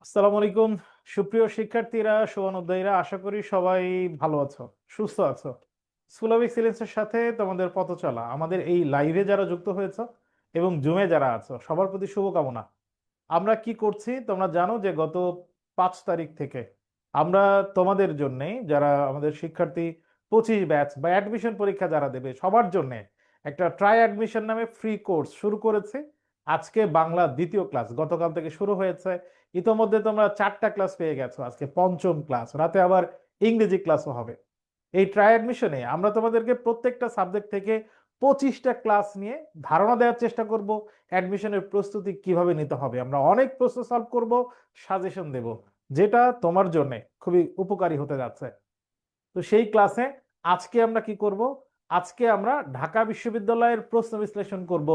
আসসালামু আলাইকুম। সুপ্রিয় শিক্ষার্থীরা, শুভানুধ্যায়ীরা, আশা করি সবাই ভালো আছো, সুস্থ আছো। স্কুল অব এক্সিলেন্সের সাথে তোমাদের পথ চলা, আমাদের এই লাইভে যারা যুক্ত হয়েছো এবং জুমে যারা আছো, সবার প্রতি শুভকামনা। আমরা কি করছি তোমরা জানো যে গত 5 তারিখ থেকে আমরা তোমাদের জন্য, যারা আমাদের শিক্ষার্থী 25 ব্যাচ বা অ্যাডমিশন পরীক্ষা যারা দেবে সবার জন্য একটা ট্রাই অ্যাডমিশন নামে ফ্রি কোর্স শুরু করেছি। আজকে বাংলা দ্বিতীয় ক্লাস গতকাল থেকে শুরু হয়েছে। ইতোমধ্যে তোমরা 4টা ক্লাস পেয়ে গেছো, আজকে পঞ্চম ক্লাস, রাতে আবার ইংরেজি ক্লাসও হবে। এই ট্রাই অ্যাডমিশনে আমরা তোমাদেরকে প্রত্যেকটা সাবজেক্ট থেকে 25টা ক্লাস নিয়ে ধারণা দেওয়ার চেষ্টা করব অ্যাডমিশনের প্রস্তুতি কিভাবে নিতে হবে। আমরা অনেক প্রশ্ন সলভ করব, সাজেশন দেব, যেটা তোমার জন্য খুবই উপকারী হতে যাচ্ছে। তো সেই ক্লাসে আজকে আমরা কি করব? আজকে আমরা ঢাকা বিশ্ববিদ্যালয়ের প্রশ্ন বিশ্লেষণ করব,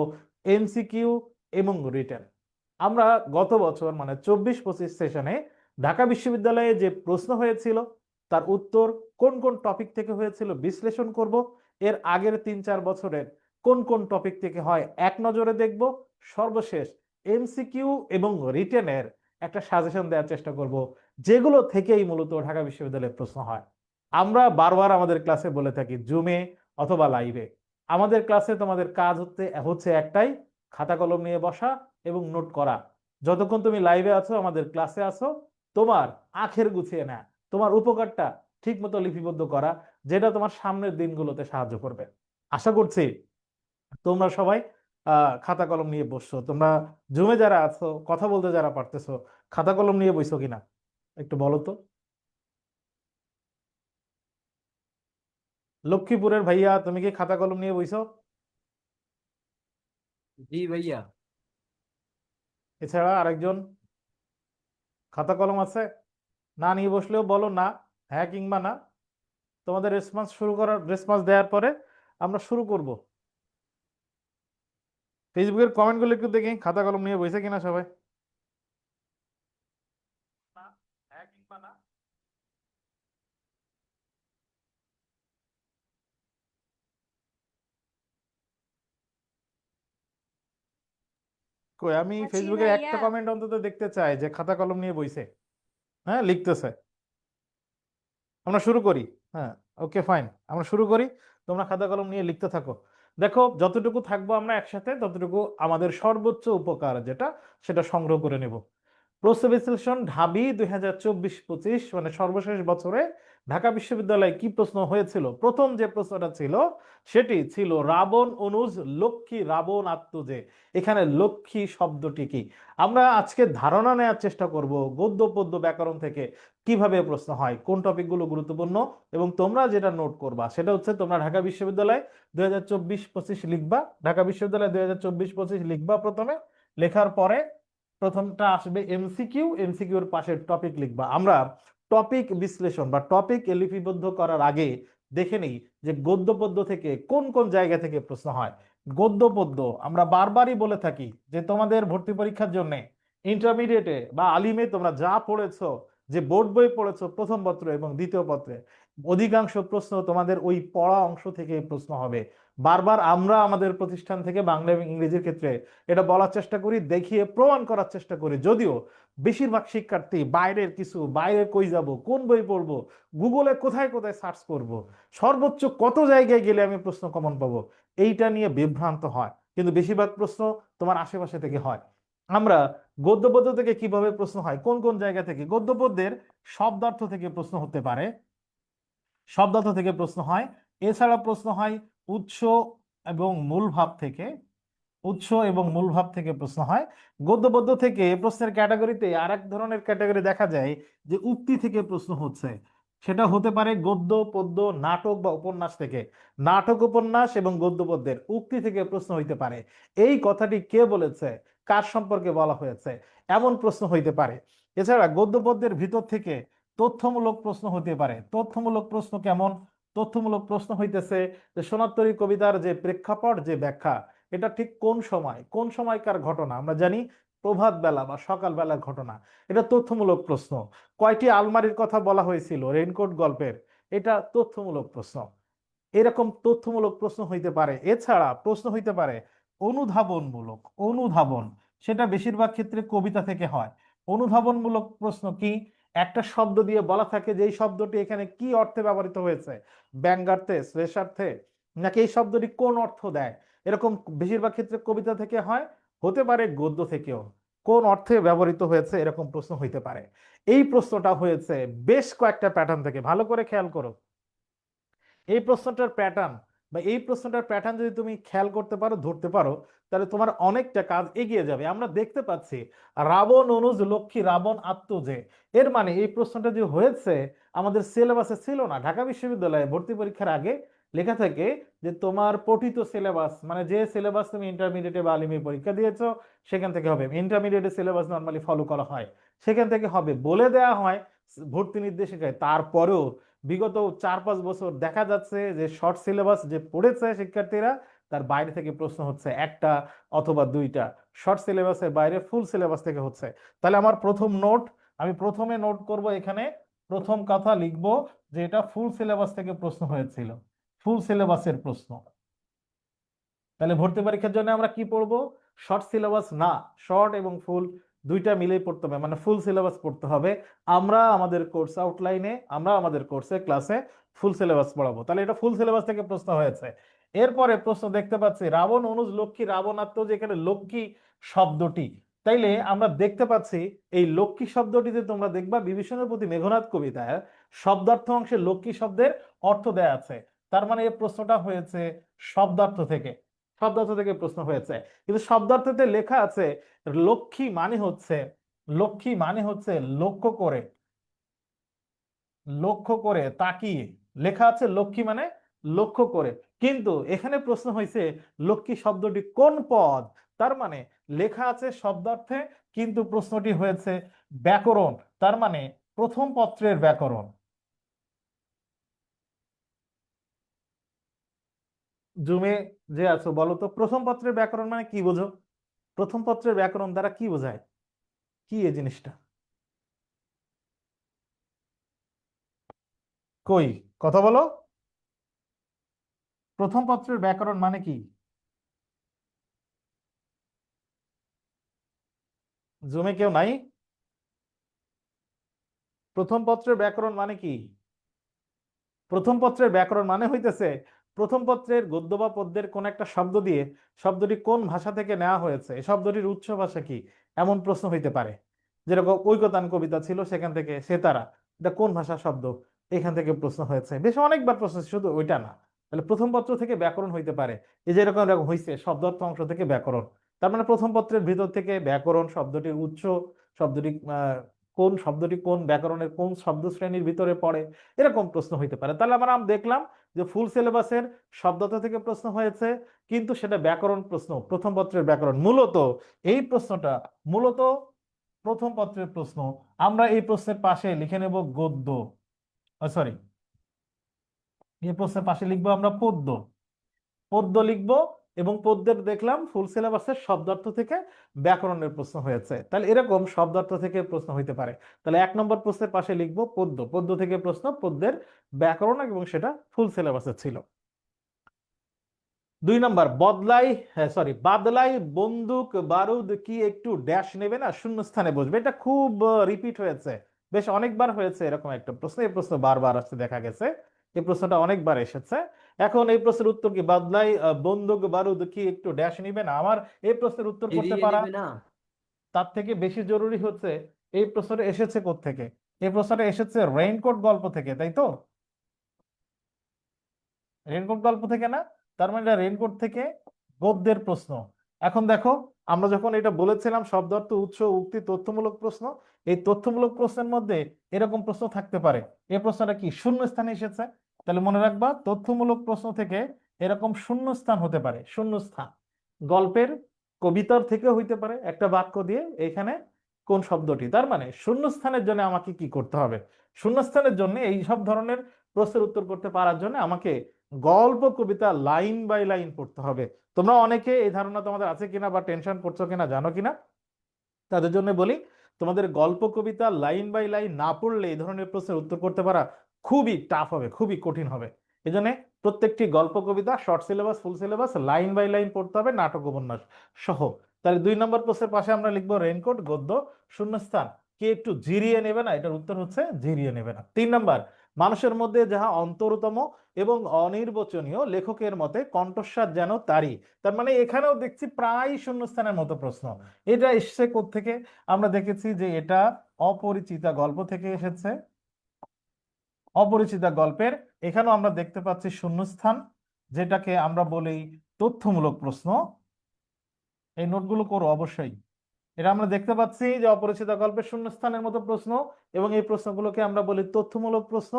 এমসিকিউ এবং রিটেন। আমরা গত বছর মানে 24-25 সেশনে ঢাকা বিশ্ববিদ্যালয়ে যে প্রশ্ন হয়েছিল তার উত্তর কোন কোন টপিক থেকে হয়েছিল বিশ্লেষণ করব। এর আগের 3-4 বছরের কোন কোন টপিক থেকে হয় এক নজরে দেখব। সর্বশেষ এমসিকিউ এবং রিটেনের একটা সাজেশন দেওয়ার চেষ্টা করব, যেগুলো থেকেই মূলত ঢাকা বিশ্ববিদ্যালয়ের প্রশ্ন হয়। আমরা বারবার আমাদের ক্লাসে বলে থাকি, জুমে অথবা লাইভে আমাদের ক্লাসে তোমাদের কাজ হচ্ছে হচ্ছে একটাই, খাতা কলম নিয়ে বসা এবং নোট করা। যতক্ষণ তুমি লাইভে আছো, আমাদের ক্লাসে আছো, তোমার আখের গুছিয়ে নেয়, তোমার উপকারটা ঠিক মতো লিপিবদ্ধ করা, যেটা তোমার সামনের দিনগুলোতে সাহায্য করবে। আশা করছি তোমরা সবাই খাতা কলম নিয়ে বসছো। তোমরা জুমে যারা আছো, কথা বলতে যারা পারতেছো, খাতা কলম নিয়ে বইছো কিনা একটু বলো তো। লক্ষ্মীপুরের ভাইয়া, তুমি কি খাতা কলম নিয়ে বইছো? জি ভাইয়া। এছাড়া আরেকজন খাতা কলম আছে? না নিয়ে বসলেও বলো না, হ্যাঁ কিংবা না। তোমাদের রেসপন্স দেওয়ার পরে আমরা শুরু করব। ফেসবুকের কমেন্টগুলো একটু দেখি, খাতা কলম নিয়ে বসে কিনা সবাই। না, হ্যাঁ কিংবা না। কই, আমি আছি ফেসবুকের একটা ভাইয়া। কমেন্ট অন্তত দেখতে চাই যে খাতা কলম নিয়ে বইছে, হ্যাঁ লিখতেছে। আমরা শুরু করি। হ্যাঁ, ওকে ফাইন, আমরা শুরু করি। তোমরা খাতা কলম নিয়ে লিখতে থাকো। দেখো, যতটুকু থাকবো আমরা একসাথে ততটুকু আমাদের সর্বোচ্চ উপকার যেটা, সেটা সংগ্রহ করে নেব। প্রশ্ন বিশ্লেষণ ঢাবি 2024-25 মানে সর্বশেষ বছরে ঢাকা বিশ্ববিদ্যালয়ে কি প্রশ্ন হয়েছিল? প্রথম যে প্রশ্নটা ছিল সেটি ছিল রাবণ অনুজ লক্ষ্মী রাবণ আত্মজে। এখানে লক্ষ্মী শব্দটি কি? আমরা আজকে ধারণা নেওয়ার চেষ্টা করব গদ্য পদ্য ব্যাকরণ থেকে কিভাবে প্রশ্ন হয়, কোন টপিকগুলো গুরুত্বপূর্ণ। এবং তোমরা যেটা নোট করবা সেটা হচ্ছে, তোমরা ঢাকা বিশ্ববিদ্যালয় 2024-25 লিখবা। ঢাকা বিশ্ববিদ্যালয় 2024-25 লিখবা প্রথমে। লেখার পরে প্রথমটা আসবে এমসিকিউ, এমসিকিউর পাশে টপিক লিখবা। আমরা টপিক বিশ্লেষণ বা টপিক লিপিবদ্ধ করার আগে দেখে নেই যে গদ্য পদ্য থেকে কোন কোন জায়গা থেকে প্রশ্ন হয়। গদ্য পদ্য আমরা বারবারই বলে থাকি যে তোমাদের ভর্তি পরীক্ষার জন্য ইন্টারমিডিয়েটে বা আলিমে তোমরা যা পড়েছো, যে বোর্ড বই পড়েছো প্রথম পত্র এবং দ্বিতীয় পত্রে, অধিকাংশ প্রশ্ন তোমাদের ওই পড়া অংশ থেকে প্রশ্ন হবে। বারবার আমরা আমাদের প্রতিষ্ঠান থেকে বাংলা এবং ইংরেজির ক্ষেত্রে এটা বলার চেষ্টা করি, দেখিয়ে প্রমাণ করার চেষ্টা করি। যদিও বেশিরভাগ শিক্ষার্থী বাইরের কিছু, বাইরে কই যাব, কোন বই পড়বো, গুগলে কোথায় কোথায় সার্চ করব, সর্বোচ্চ কত জায়গায় গেলে আমি প্রশ্ন কমন পাবো, এইটা নিয়ে বিভ্রান্ত হয়। কিন্তু বেশিরভাগ প্রশ্ন তোমার আশেপাশে থেকে হয়। আমরা গদ্য পদ্য থেকে কিভাবে প্রশ্ন হয়, কোন কোন জায়গা থেকে? গদ্য পদ্যের শব্দার্থ থেকে প্রশ্ন হতে পারে, শব্দার্থ থেকে প্রশ্ন হয়। এছাড়া প্রশ্ন হয় উৎস এবং মূল ভাব থেকে, উৎস এবং মূল ভাব থেকে প্রশ্ন হয়। গদ্য পদ্য থেকে প্রশ্নের ক্যাটাগরিতে আর এক ধরনের ক্যাটাগরি দেখা যায় যে উক্তি থেকে প্রশ্ন হচ্ছে। সেটা হতে পারে গদ্য পদ্য নাটক বা উপন্যাস থেকে। নাটক উপন্যাস এবং গদ্য পদ্যের উক্তি থেকে প্রশ্ন হইতে পারে। এই কথাটি কে বলেছে, কার সম্পর্কে বলা হয়েছে, এমন প্রশ্ন হইতে পারে। এছাড়া গদ্য পদ্যের ভিতর থেকে তথ্যমূলক প্রশ্ন হতে পারে। তথ্যমূলক প্রশ্ন কেমন? তথ্যমূলক প্রশ্ন হইতেছে যে সোনারতরী কবিতার যে প্রেক্ষাপট, যে ব্যাখ্যা, এটা ঠিক কোন সময়, কোন সময়কার ঘটনা? আমরা জানি প্রভাত বেলা বা সকাল বেলার ঘটনা। এটা তথ্যমূলক প্রশ্ন। কয়টি আলমারির কথা বলা হয়েছিল রেইনকোট গল্পের? এটা তথ্যমূলক প্রশ্ন। এরকম তথ্যমূলক প্রশ্ন হইতে পারে। এছাড়া প্রশ্ন হইতে পারে অনুধাবনমূলক। অনুধাবন সেটা বেশিরভাগ ক্ষেত্রে কবিতা থেকে হয়। অনুধাবনমূলক প্রশ্ন কি? একটা শব্দ দিয়ে বলা থাকে যে এই শব্দটি এখানে কি অর্থে ব্যবহৃত হয়েছে, ব্যঙ্গার্থে, শ্লেষার্থে, নাকি এই শব্দটি কোন অর্থ দেয়। এরকম বেশিরভাগ ক্ষেত্রে কবিতা থেকে হয়, হতে পারে গদ্য থেকেও। কোন অর্থে ব্যবহৃত হয়েছে এরকম প্রশ্ন হইতে পারে। এই প্রশ্নটা হয়েছে বেশ কয়েকটা প্যাটার্ন থেকে, ভালো করে খেয়াল করো। এই প্রশ্নটার প্যাটার্ন বা এই প্রশ্নটার প্যাটার্ন যদি তুমি খেয়াল করতে পারো, ধরতে পারো, তাহলে তোমার অনেকটা কাজ এগিয়ে যাবে। আমরা দেখতে পাচ্ছি রাবণ অনুজ লক্ষ্মী রাবণ আত্মজে, এর মানে এই প্রশ্নটা যে হয়েছে আমাদের সিলেবাসে ছিল না। ঢাকা বিশ্ববিদ্যালয়ে ভর্তি পরীক্ষার আগে লেখা থাকে যে তোমার পঠিত সিলেবাস, মানে যে সিলেবাস তুমি ইন্টারমিডিয়েটে বা আলিমে পরীক্ষা দিয়েছো সেখান থেকে হবে। ইন্টারমিডিয়েটে সিলেবাস নর্মালি ফলো করা হয়, সেখান থেকে হবে বলে দেয়া হয় ভর্তি নির্দেশিকায়। তারপরেও বিগত 4-5 বছর দেখা যাচ্ছে যে শর্ট সিলেবাস যে পড়েছে শিক্ষার্থীরা, তার বাইরে থেকে প্রশ্ন হচ্ছে একটা অথবা দুইটা, শর্ট সিলেবাসের বাইরে ফুল সিলেবাস থেকে হচ্ছে। তাহলে আমার প্রথম নোট, আমি প্রথমে নোট করব এখানে, প্রথম কথা লিখব যে এটা ফুল সিলেবাস থেকে প্রশ্ন হয়েছিল, ফুল সিলেবাসের প্রশ্ন। তাহলে ভর্তি পরীক্ষার জন্য আমরা কি পড়বো? শর্ট সিলেবাস না, শর্ট এবং ফুল দুইটা মিলেই পড়তে হবে, মানে ফুল সিলেবাস পড়তে হবে। আমরা আমাদের কোর্স আউটলাইনে, আমরা আমাদের কোর্সে ক্লাসে ফুল সিলেবাস পড়াবো। তাহলে এটা ফুল সিলেবাস থেকে প্রশ্ন হয়েছে। এরপরে প্রশ্ন দেখতে পাচ্ছি রাবণ অনুজ লক্ষ্মী রাবণাত্ম, যে এখানে লক্ষ্মী শব্দটি, তাইলে আমরা দেখতে পাচ্ছি এই লক্ষ্মী শব্দটিতে তোমরা দেখবা বিভীষণের প্রতি মেঘনাদ কবিতায় শব্দার্থ অংশে লক্ষ্মী শব্দের অর্থ দেয়া আছে। তার মানে এই প্রশ্নটা হয়েছে শব্দার্থ থেকে, শব্দার্থ থেকে প্রশ্ন হয়েছে। কিন্তু শব্দার্থতে লেখা আছে লক্ষ্মী মানে হচ্ছে, লক্ষ্মী মানে হচ্ছে লক্ষ্য করে, লক্ষ্য করে, তাকিয়ে, লেখা আছে লক্ষ্মী মানে লক্ষ্য করে। কিন্তু এখানে প্রশ্ন হয়েছে লক্ষ্মী শব্দটি কোন পদ। তার মানে লেখা আছে শব্দার্থে, কিন্তু প্রশ্নটি হয়েছে ব্যাকরণ, তার মানে প্রথম পত্রের ব্যাকরণ। জুমে যে আছো বলো তো, প্রথম পত্রের ব্যাকরণ মানে কি বোঝো? প্রথম পত্রের ব্যাকরণ দ্বারা কি বোঝায়, কি এই জিনিসটা? কই, কথা বলো। প্রথম পত্রের ব্যাকরণ মানে কি? জুমে কেউ নাই? প্রথম পত্রের ব্যাকরণ মানে কি? প্রথম পত্রের ব্যাকরণ মানে হইতেছে প্রথম পত্রের গদ্য বা পদ্যের কোন একটা শব্দ দিয়ে শব্দটি কোন ভাষা থেকে নেওয়া হয়েছে, এই শব্দটির উৎস ভাষা কি, এমন প্রশ্ন হইতে পারে। যেরকম ঐকতান কবিতা ছিল, সেখান থেকে সেতারা, এটা কোন ভাষার শব্দ, এখান থেকে প্রশ্ন হয়েছে। বেশ অনেকবার প্রশ্ন, শুধু ওইটা না। তাহলে প্রথম পত্র থেকে ব্যাকরণ হইতে পারে, এই যে এরকম এরকম হয়েছে শব্দার্থ অংশ থেকে ব্যাকরণ। তার মানে প্রথম পত্রের ভিতর থেকে ব্যাকরণ শব্দটির উৎস, শব্দটি কোন শব্দটি কোন ব্যাকরণের কোন শব্দ শ্রেণীর ভিতরে পড়ে, এরকম প্রশ্ন হইতে পারে। তাহলে আমরা দেখলাম যে ফুল সিলেবাসের শব্দার্থ থেকে প্রশ্ন হয়েছে, কিন্তু সেটা ব্যাকরণ প্রশ্ন, প্রথম পত্রের ব্যাকরণ। মূলত এই প্রশ্নটা মূলত প্রথম পত্রের প্রশ্ন। আমরা এই প্রশ্নের পাশে লিখে নেব গদ্য, সরি, এই প্রশ্নের পাশে লিখবো আমরা পদ্য, পদ্য লিখবো। এবং পদ্যের দেখলাম ফুল সিলেবাসের শব্দার্থ থেকে ব্যাকরণের প্রশ্ন হয়েছে। তাহলে এরকম শব্দার্থ থেকে প্রশ্ন হইতে পারে। তাহলে 1 নম্বর প্রশ্নের পাশে লিখবো পদ্য, পদ্য থেকে প্রশ্ন, পদ্যের ব্যাকরণ, এবং সেটা ফুল সিলেবাসে ছিল। 2 নম্বর, বদলাই, হ্যাঁ সরি, বাদলাই বন্দুক বারুদ কি একটু ড্যাশ নেবে না, শূন্যস্থানে বসবে। এটা খুব রিপিট হয়েছে, বেশ অনেকবার হয়েছে এরকম একটা প্রশ্ন। এই প্রশ্ন বারবার আসতে দেখা গেছে, এই প্রশ্নটা অনেকবার এসেছে। এখন এই প্রশ্নের উত্তর কি? বাদলাই বন্দুক বারুদ কি একটু ড্যাশ নিবে না। আমার এই প্রশ্নের উত্তর করতে এড়িয়ে পারা নেবে না। তার থেকে বেশি জরুরি হচ্ছে এই প্রশ্নটা এসেছে কোত্থেকে। এই প্রশ্নটা এসেছে রেইনকোট গল্প থেকে, তাই তো? রেইনকোট গল্প থেকে না? তার মানে এটা রেইনকোট থেকে গদ্যের প্রশ্ন। এখন দেখো, আমরা যখন এটা বলেছিলাম শব্দার্থ উৎস উক্তি তথ্যমূলক প্রশ্ন, এই তথ্যমূলক প্রশ্নের মধ্যে এরকম প্রশ্ন থাকতে পারে। এই প্রশ্নটা কি শূন্য স্থানে এসেছে? তাহলে মনে রাখবা তথ্যমূলক প্রশ্ন থেকে এরকম শূন্য স্থান হতে পারে, শূন্য স্থান। গল্পের, কবিতার থেকে হইতে পারে একটা বাক্য দিয়ে এখানে কোন শব্দটি। তার মানে শূন্যস্থানের জন্য আমাকে কি করতে হবে? শূন্যস্থানের জন্য এই সব ধরনের প্রশ্নের উত্তর করতে পারার জন্য আমাকে গল্প কবিতা লাইন বাই লাইন পড়তে হবে। তোমরা অনেকে এই ধারণা তোমাদের আছে কিনা বা টেনশন করছো কিনা জানো কিনা, তাদের জন্য বলি, তোমাদের গল্প কবিতা লাইন বাই লাইন না পড়লে এই ধরনের প্রশ্নের উত্তর করতে পারা খুবই টাফ হবে, খুবই কঠিন হবে। এই জন্য প্রত্যেকটি গল্প কবিতা short syllabus full syllabus line by line পড়তে হবে, নাটক উপন্যাস সহ। তাহলে 2 নম্বর প্রশ্নের পাশে আমরা লিখবো রেইনকোট গদ্য শূন্যস্থান। কি একটু জিরিয়ে নেবে না? এটার উত্তর হচ্ছে জিরিয়ে নেবে না। 3 নাম্বার, মানুষের মধ্যে যাহা অন্তরতম এবং অনির্বচনীয়, লেখকের মতে কণ্ঠস্বর যেন তারই। তার মানে এখানেও দেখছি প্রায় শূন্যস্থানের মতো প্রশ্ন। এটা এসছে কোত্থেকে? আমরা দেখেছি যে এটা অপরিচিতা গল্প থেকে এসেছে। অপরিচিতা গল্পের এখানেও আমরা দেখতে পাচ্ছি শূন্যস্থান, যেটাকে আমরা বলি তথ্যমূলক প্রশ্ন। এই নোটগুলো করো অবশ্যই। এটা আমরা দেখতে পাচ্ছি যে অপরিচিত গল্পের শূন্যস্থানের মতো প্রশ্ন, এবং এই প্রশ্নগুলোকে আমরা বলি তথ্যমূলক প্রশ্ন।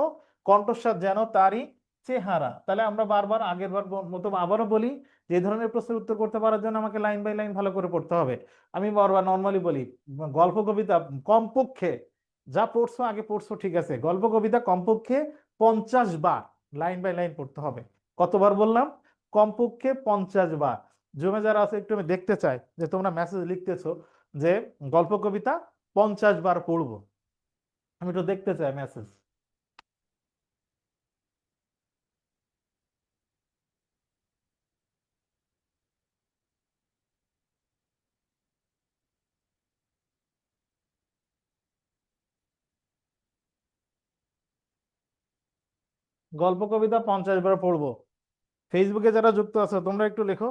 কণ্ঠস্বর যেন তারই চেহারা। তাহলে আমরা বারবার আগের বার মতো আবারও বলি যে এই ধরনের প্রশ্নের উত্তর করতে পারার জন্য আমাকে লাইন বাই লাইন ভালো করে পড়তে হবে। আমি বারবার নর্মালি বলি, গল্প কবিতা কমপক্ষে যা পড়ছো আগে পড়ছো ঠিক আছে, গল্প কবিতা কমপক্ষে 50 বার লাইন বাই লাইন পড়তে হবে। কতবার বললাম? কমপক্ষে 50 বার। জমে যারা আছে একটু আমি দেখতে চাই যে তোমরা মেসেজ লিখতেছো যে গল্প কবিতা 50 বার পড়বো, আমি একটু দেখতে চাই মেসেজ। গল্প কবিতা 50 বার পড়বো। ফেসবুকে যারা যুক্ত আছো তোমরা একটু লেখো,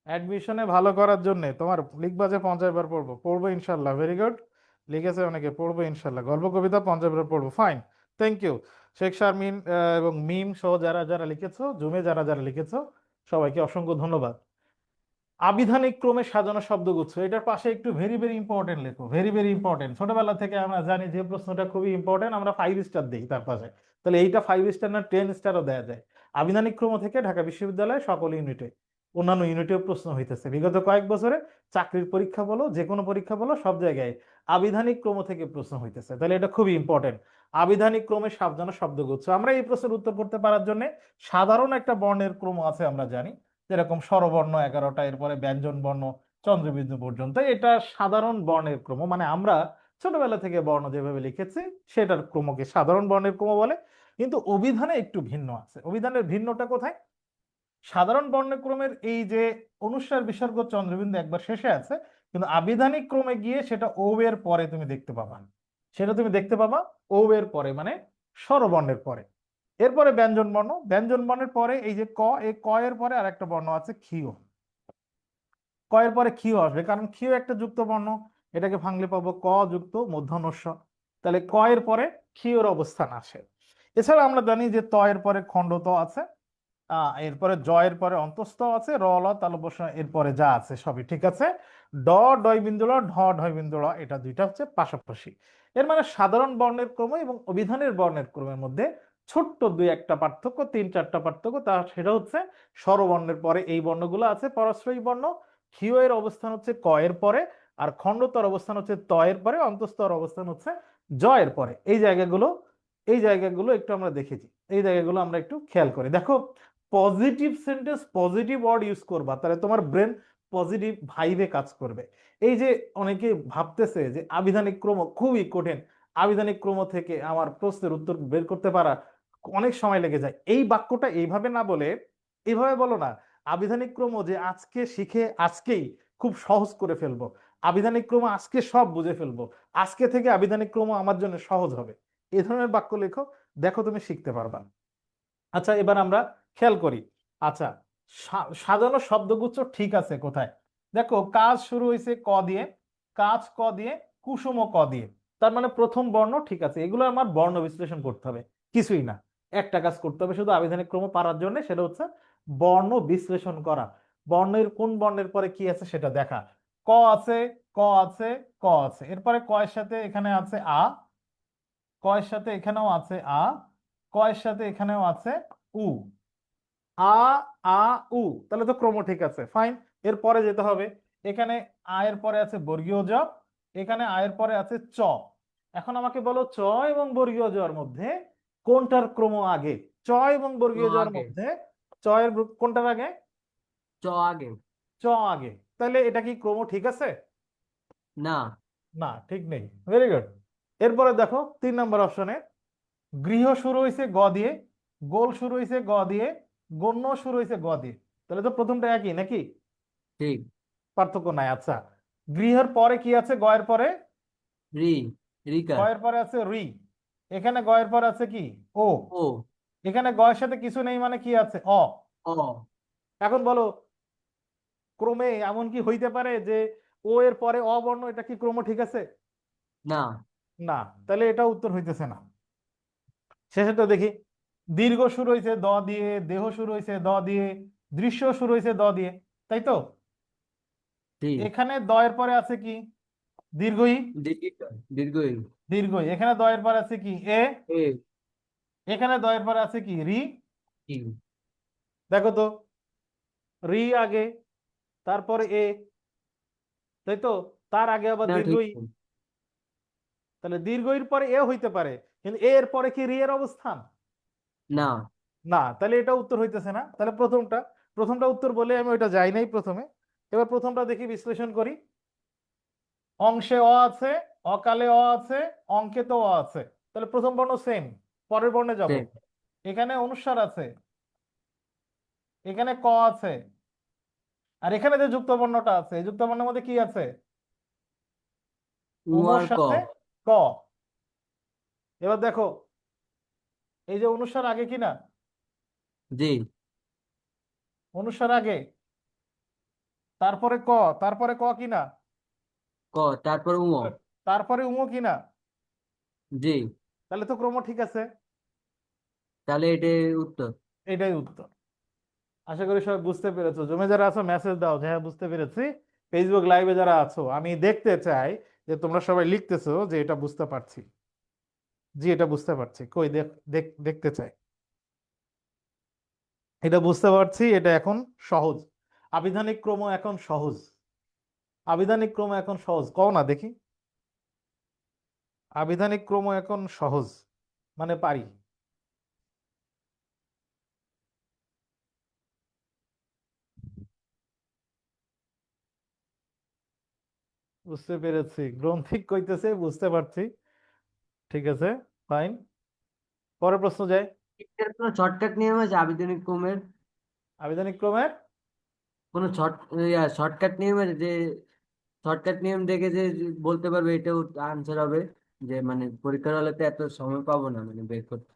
অ্যাডমিশনে ভালো করার জন্য তোমার লিখবা যে 50 বার পড়বো। পড়বো ইনশাল্লাহ, ভেরি গুড। লিখেছে অনেকে, পড়বো ইনশাল্লাহ, গল্প কবিতা 50 বার পড়বো। Fine, thank you. Sheikh Sharmin এবং মিম সহ যারা যারা লিখেছো, জুমে যারা যারা লিখেছো, সবাইকে অসংখ্য ধন্যবাদ। আবিধানিক ক্রমে সাজানো শব্দগুচ্ছ, এটার পাশে একটু ভেরি ভেরি ইম্পর্টেন্ট লেখো, ভেরি ভেরি ইম্পর্টেন্ট। ছোটবেলা থেকে আমরা জানি যে প্রশ্নটা খুবই ইম্পর্টেন্ট, আমরা 5 স্টার দিই তার পাশে। তাহলে এইটা 5 স্টার না 10 স্টারও দেওয়া যায়। আবিধানিক ক্রম থেকে ঢাকা বিশ্ববিদ্যালয়ে সকল ইউনিটে, অন্যান্য ইউনিটেও প্রশ্ন হইতেছে বিগত কয়েক বছরে। চাকরির পরীক্ষা বলো, যে কোনো পরীক্ষা বলো, সব জায়গায় আবিধানিক ক্রম থেকে প্রশ্ন হইতেছে। তাহলে এটা খুবই ইম্পর্টেন্ট। আবিধানিক ক্রমে সাজানো শব্দগুচ্ছ, আমরা এই প্রশ্নের উত্তর করতে পারার জন্য সাধারণ একটা বর্ণের ক্রম আছে আমরা জানি, যেরকম স্বরবর্ণ 11টা, এরপরে ব্যঞ্জন বর্ণ চন্দ্রবিন্দু পর্যন্ত। এটা সাধারণ বর্ণের ক্রম, মানে আমরা ছোটবেলা থেকে বর্ণ যেভাবে লিখেছি সেটার ক্রমকে সাধারণ বর্ণের ক্রম বলে। কিন্তু অভিধানে একটু ভিন্ন আছে। অভিধানের ভিন্নটা কোথায়? সাধারণ বর্ণক্রমের এই যে অনুস্বার বিসর্গ চন্দ্রবিন্দু একবার শেষে আছে, কিন্তু আবিধানিক ক্রমে গিয়ে সেটা ও এর পরে তুমি দেখতে পাবা। সেটা তুমি দেখতে পাবা ও এর পরে, মানে স্বরবর্ণের পরে। এরপরে ব্যঞ্জন বর্ণ, ব্যঞ্জন বর্ণের পরে এই যে ক, এই ক এর পরে আর একটা বর্ণ আছে ক্ষীয়। ক এর পরে ক্ষীয় আসবে, কারণ ক্ষীয় একটা যুক্ত বর্ণ, এটাকে ভাঙলে পাবো ক যুক্ত মূর্ধন্য ষ। তাহলে ক এর পরে ক্ষীয়র অবস্থান আসে। এছাড়া আমরা জানি যে ত এর পরে খণ্ডত আছে, এরপরে জ এর পরে অন্তস্থ আছে, র ল তালব্য শ এরপরে যা আছে সবই ঠিক আছে। ড ডয় বিন্দু ল, ঢ ঢয় বিন্দু ল, এটা দুইটা হচ্ছে পাশাপাশি। এর মানে সাধারণ বর্ণের ক্রম এবং অভিধানের বর্ণের ক্রমের মধ্যে ছোট্ট দুই একটা পার্থক্য, 3-4টা পার্থক্য, তা সেটা হচ্ছে স্বরবর্ণের পরে এই বর্ণগুলো আছে পরাশ্রয়ী বর্ণ, ক্ষীয় এর অবস্থান হচ্ছে ক এর পরে, আর খণ্ডতর অবস্থান হচ্ছে ত এর পরে, অন্তস্তর অবস্থান হচ্ছে জ এর পরে। এই জায়গাগুলো একটু আমরা দেখেছি, এই জায়গাগুলো আমরা একটু খেয়াল করি। দেখো, positive sentence positive word use করবা, তাহলে তোমার ব্রেন পজিটিভ ভাইবে কাজ করবে। এই যে অনেকে ভাবতেছে যে আবিধানিক ক্রম খুবই কঠিন, আবিধানিক ক্রম থেকে আমার প্রশ্নের উত্তর বের করতে পারা অনেক সময় লেগে যায়, এই বাক্যটা এইভাবে না বলে এইভাবে বলো না, আবিধানিক ক্রম যে আজকে শিখে আজকেই খুব সহজ করে ফেলবো, আবিধানিক ক্রম আজকে সব বুঝে ফেলবো, আজকে থেকে আবিধানিক ক্রম আমার জন্য সহজ হবে, এই ধরনের বাক্য লেখো, দেখো তুমি শিখতে পারবা। আচ্ছা, এবার আমরা খেয়াল করি। আচ্ছা, সাজানো শব্দগুচ্ছ ঠিক আছে কোথায়? দেখো, কাজ শুরু হয়েছে ক দিয়ে, কাজ ক দিয়ে, কুসুম ক দিয়ে, তার মানে প্রথম বর্ণ ঠিক আছে। এগুলো আমার বর্ণ বিশ্লেষণ করতে হবে, কিছুই না। একটা কাজ করতে হবে শুধু আবিধানিক ক্রম পারার জন্য, সেটা হচ্ছে বর্ণ বিশ্লেষণ করা, বর্ণের কোন বর্ণের পরে কি আছে সেটা দেখা। ক আছে, ক আছে, ক আছে, এরপরে ক এর সাথে এখানে আছে আ, ক এর সাথে এখানেও আছে আ, ক এর সাথে এখানেও আছে উ, আ আ উ, তাহলে তো ক্রম ঠিক আছে, ফাইন। এরপরে যেতে হবে, এখানে আ এর পরে আছে বর্গীয় জ, এখানে আ এর পরে আছে চ। এখন আমাকে বলো চ এবং বর্গীয় জর মধ্যে কোনটার ক্রম আগে? চ এবং চ বর্গীয় জর আগে। মধ্যে চ এর কোনটার আগে? চ আগে। চ আগে। তাহলে এটা কি ক্রম ঠিক আছে? না। না, ঠিক নেই। Very good. এরপরে দেখো 3 নম্বর অপশনে, গৃহ শুরু হয়েছে গ দিয়ে, গোল শুরু হয়েছে গ দিয়ে, গণ্য শুরু হয়েছে গ দিয়ে, তাহলে তো প্রথমটা একই নাকি? ঠিক। পার্থক্য নাই। আচ্ছা, গৃহের পরে কি আছে গ এর পরে? রি রিকার গয়ের পরে আছে রি, এখানে গয়ের পরে আছে কি ও, ও এখানে গয়ের সাথে কিছু নেই মানে কি আছে অ। অ এখন বলো ক্রমে এমন কি হইতে পারে যে ও এর পরে অ বর্ণ, এটা কি ক্রম ঠিক আছে? না না, তাহলে এটা উত্তর হইতেছে না। শেষেরটা দেখি, দীর্ঘ শুরু হয়েছে দ দিয়ে, দেহ শুরু হয়েছে দ দিয়ে, দৃশ্য শুরু হয়েছে দ দিয়ে, তাই তো? জি এখানে দ এর পরে আছে কি দীর্ঘই, দীর্ঘই দীর্ঘই, এখানে দ এর পরে আছে কি এ, এ এখানে দ এর পরে আছে কি রি। ই দেখো তো, রি আগে, তারপরে এ, তাই তো? তার আগে আবার না ঠিক দীর্ঘই, তাহলে দীর্ঘইর পরে এ হইতে পারে, কিন্তু এ এর পরে কি রি এর অবস্থান? না না, তাহলে এটা উত্তর হইতেছে না। তাহলে প্রথমটা, প্রথমটা উত্তর বলে আমি ওইটা যাই নাই প্রথমে। এবার প্রথমটা দেখি, বিশ্লেষণ করি। অংশে অ আছে, অকালে অ আছে, অঙ্কে তো অ আছে, তাহলে প্রথম বর্ণ সেম, পরের বর্ণে যাব। সেম এখানে অনুস্বার আছে, এখানে ক আছে, আর এখানে যে যুক্ত বর্ণটা আছে, এই যুক্ত বর্ণের মধ্যে কি আছে? উ অনুর আর ক সাথে ক। এবার দেখো, এই যে অনুস্বার আগে কি না, জি অনুস্বার আগে, তারপরে ক, তারপরে ক কি না, ক তারপর উ তারপরে উমো কি না, জি তাহলে তো ক্রম ঠিক আছে। তাহলে এটাই উত্তর। এটাই উত্তর। আশা করি সবাই বুঝতে পেরেছো। জমে যারা আছো মেসেজ দাও যে হ্যাঁ বুঝতে পেরেছি। ফেসবুক লাইভে যারা আছো, আমি দেখতে চাই যে তোমরা সবাই লিখতেছো যে এটা বুঝতে পারছি, জি এটা বুঝতে পারছি, কই দেখতে চাই। এটা বুঝতে পারছি, এটা এখন সহজ, আবিধানিক ক্রম এখন সহজ, আবিধানিক ক্রম এখন সহজ, কও না দেখি। আবিধানিক ক্রম এখন সহজ মানে পারি। বুঝতে পেরেছি, গ্রন্থিক কইতেছে, বুঝতে পারছি, ঠিক আছে, ফাইন। পরের প্রশ্ন যায়। এটার কোনো শর্টকাট নিয়ম আছে আবেদনিক ক্রমের? আবিধানিক ক্রমের কোনো শর্টকাট নিয়ম আছে যে শর্টকাট নিয়ম দেখে যে বলতে পারবে এটাও আনসার হবে, যে মানে পরীক্ষার হলে তো এত সময় পাবো না মানে বের করতে।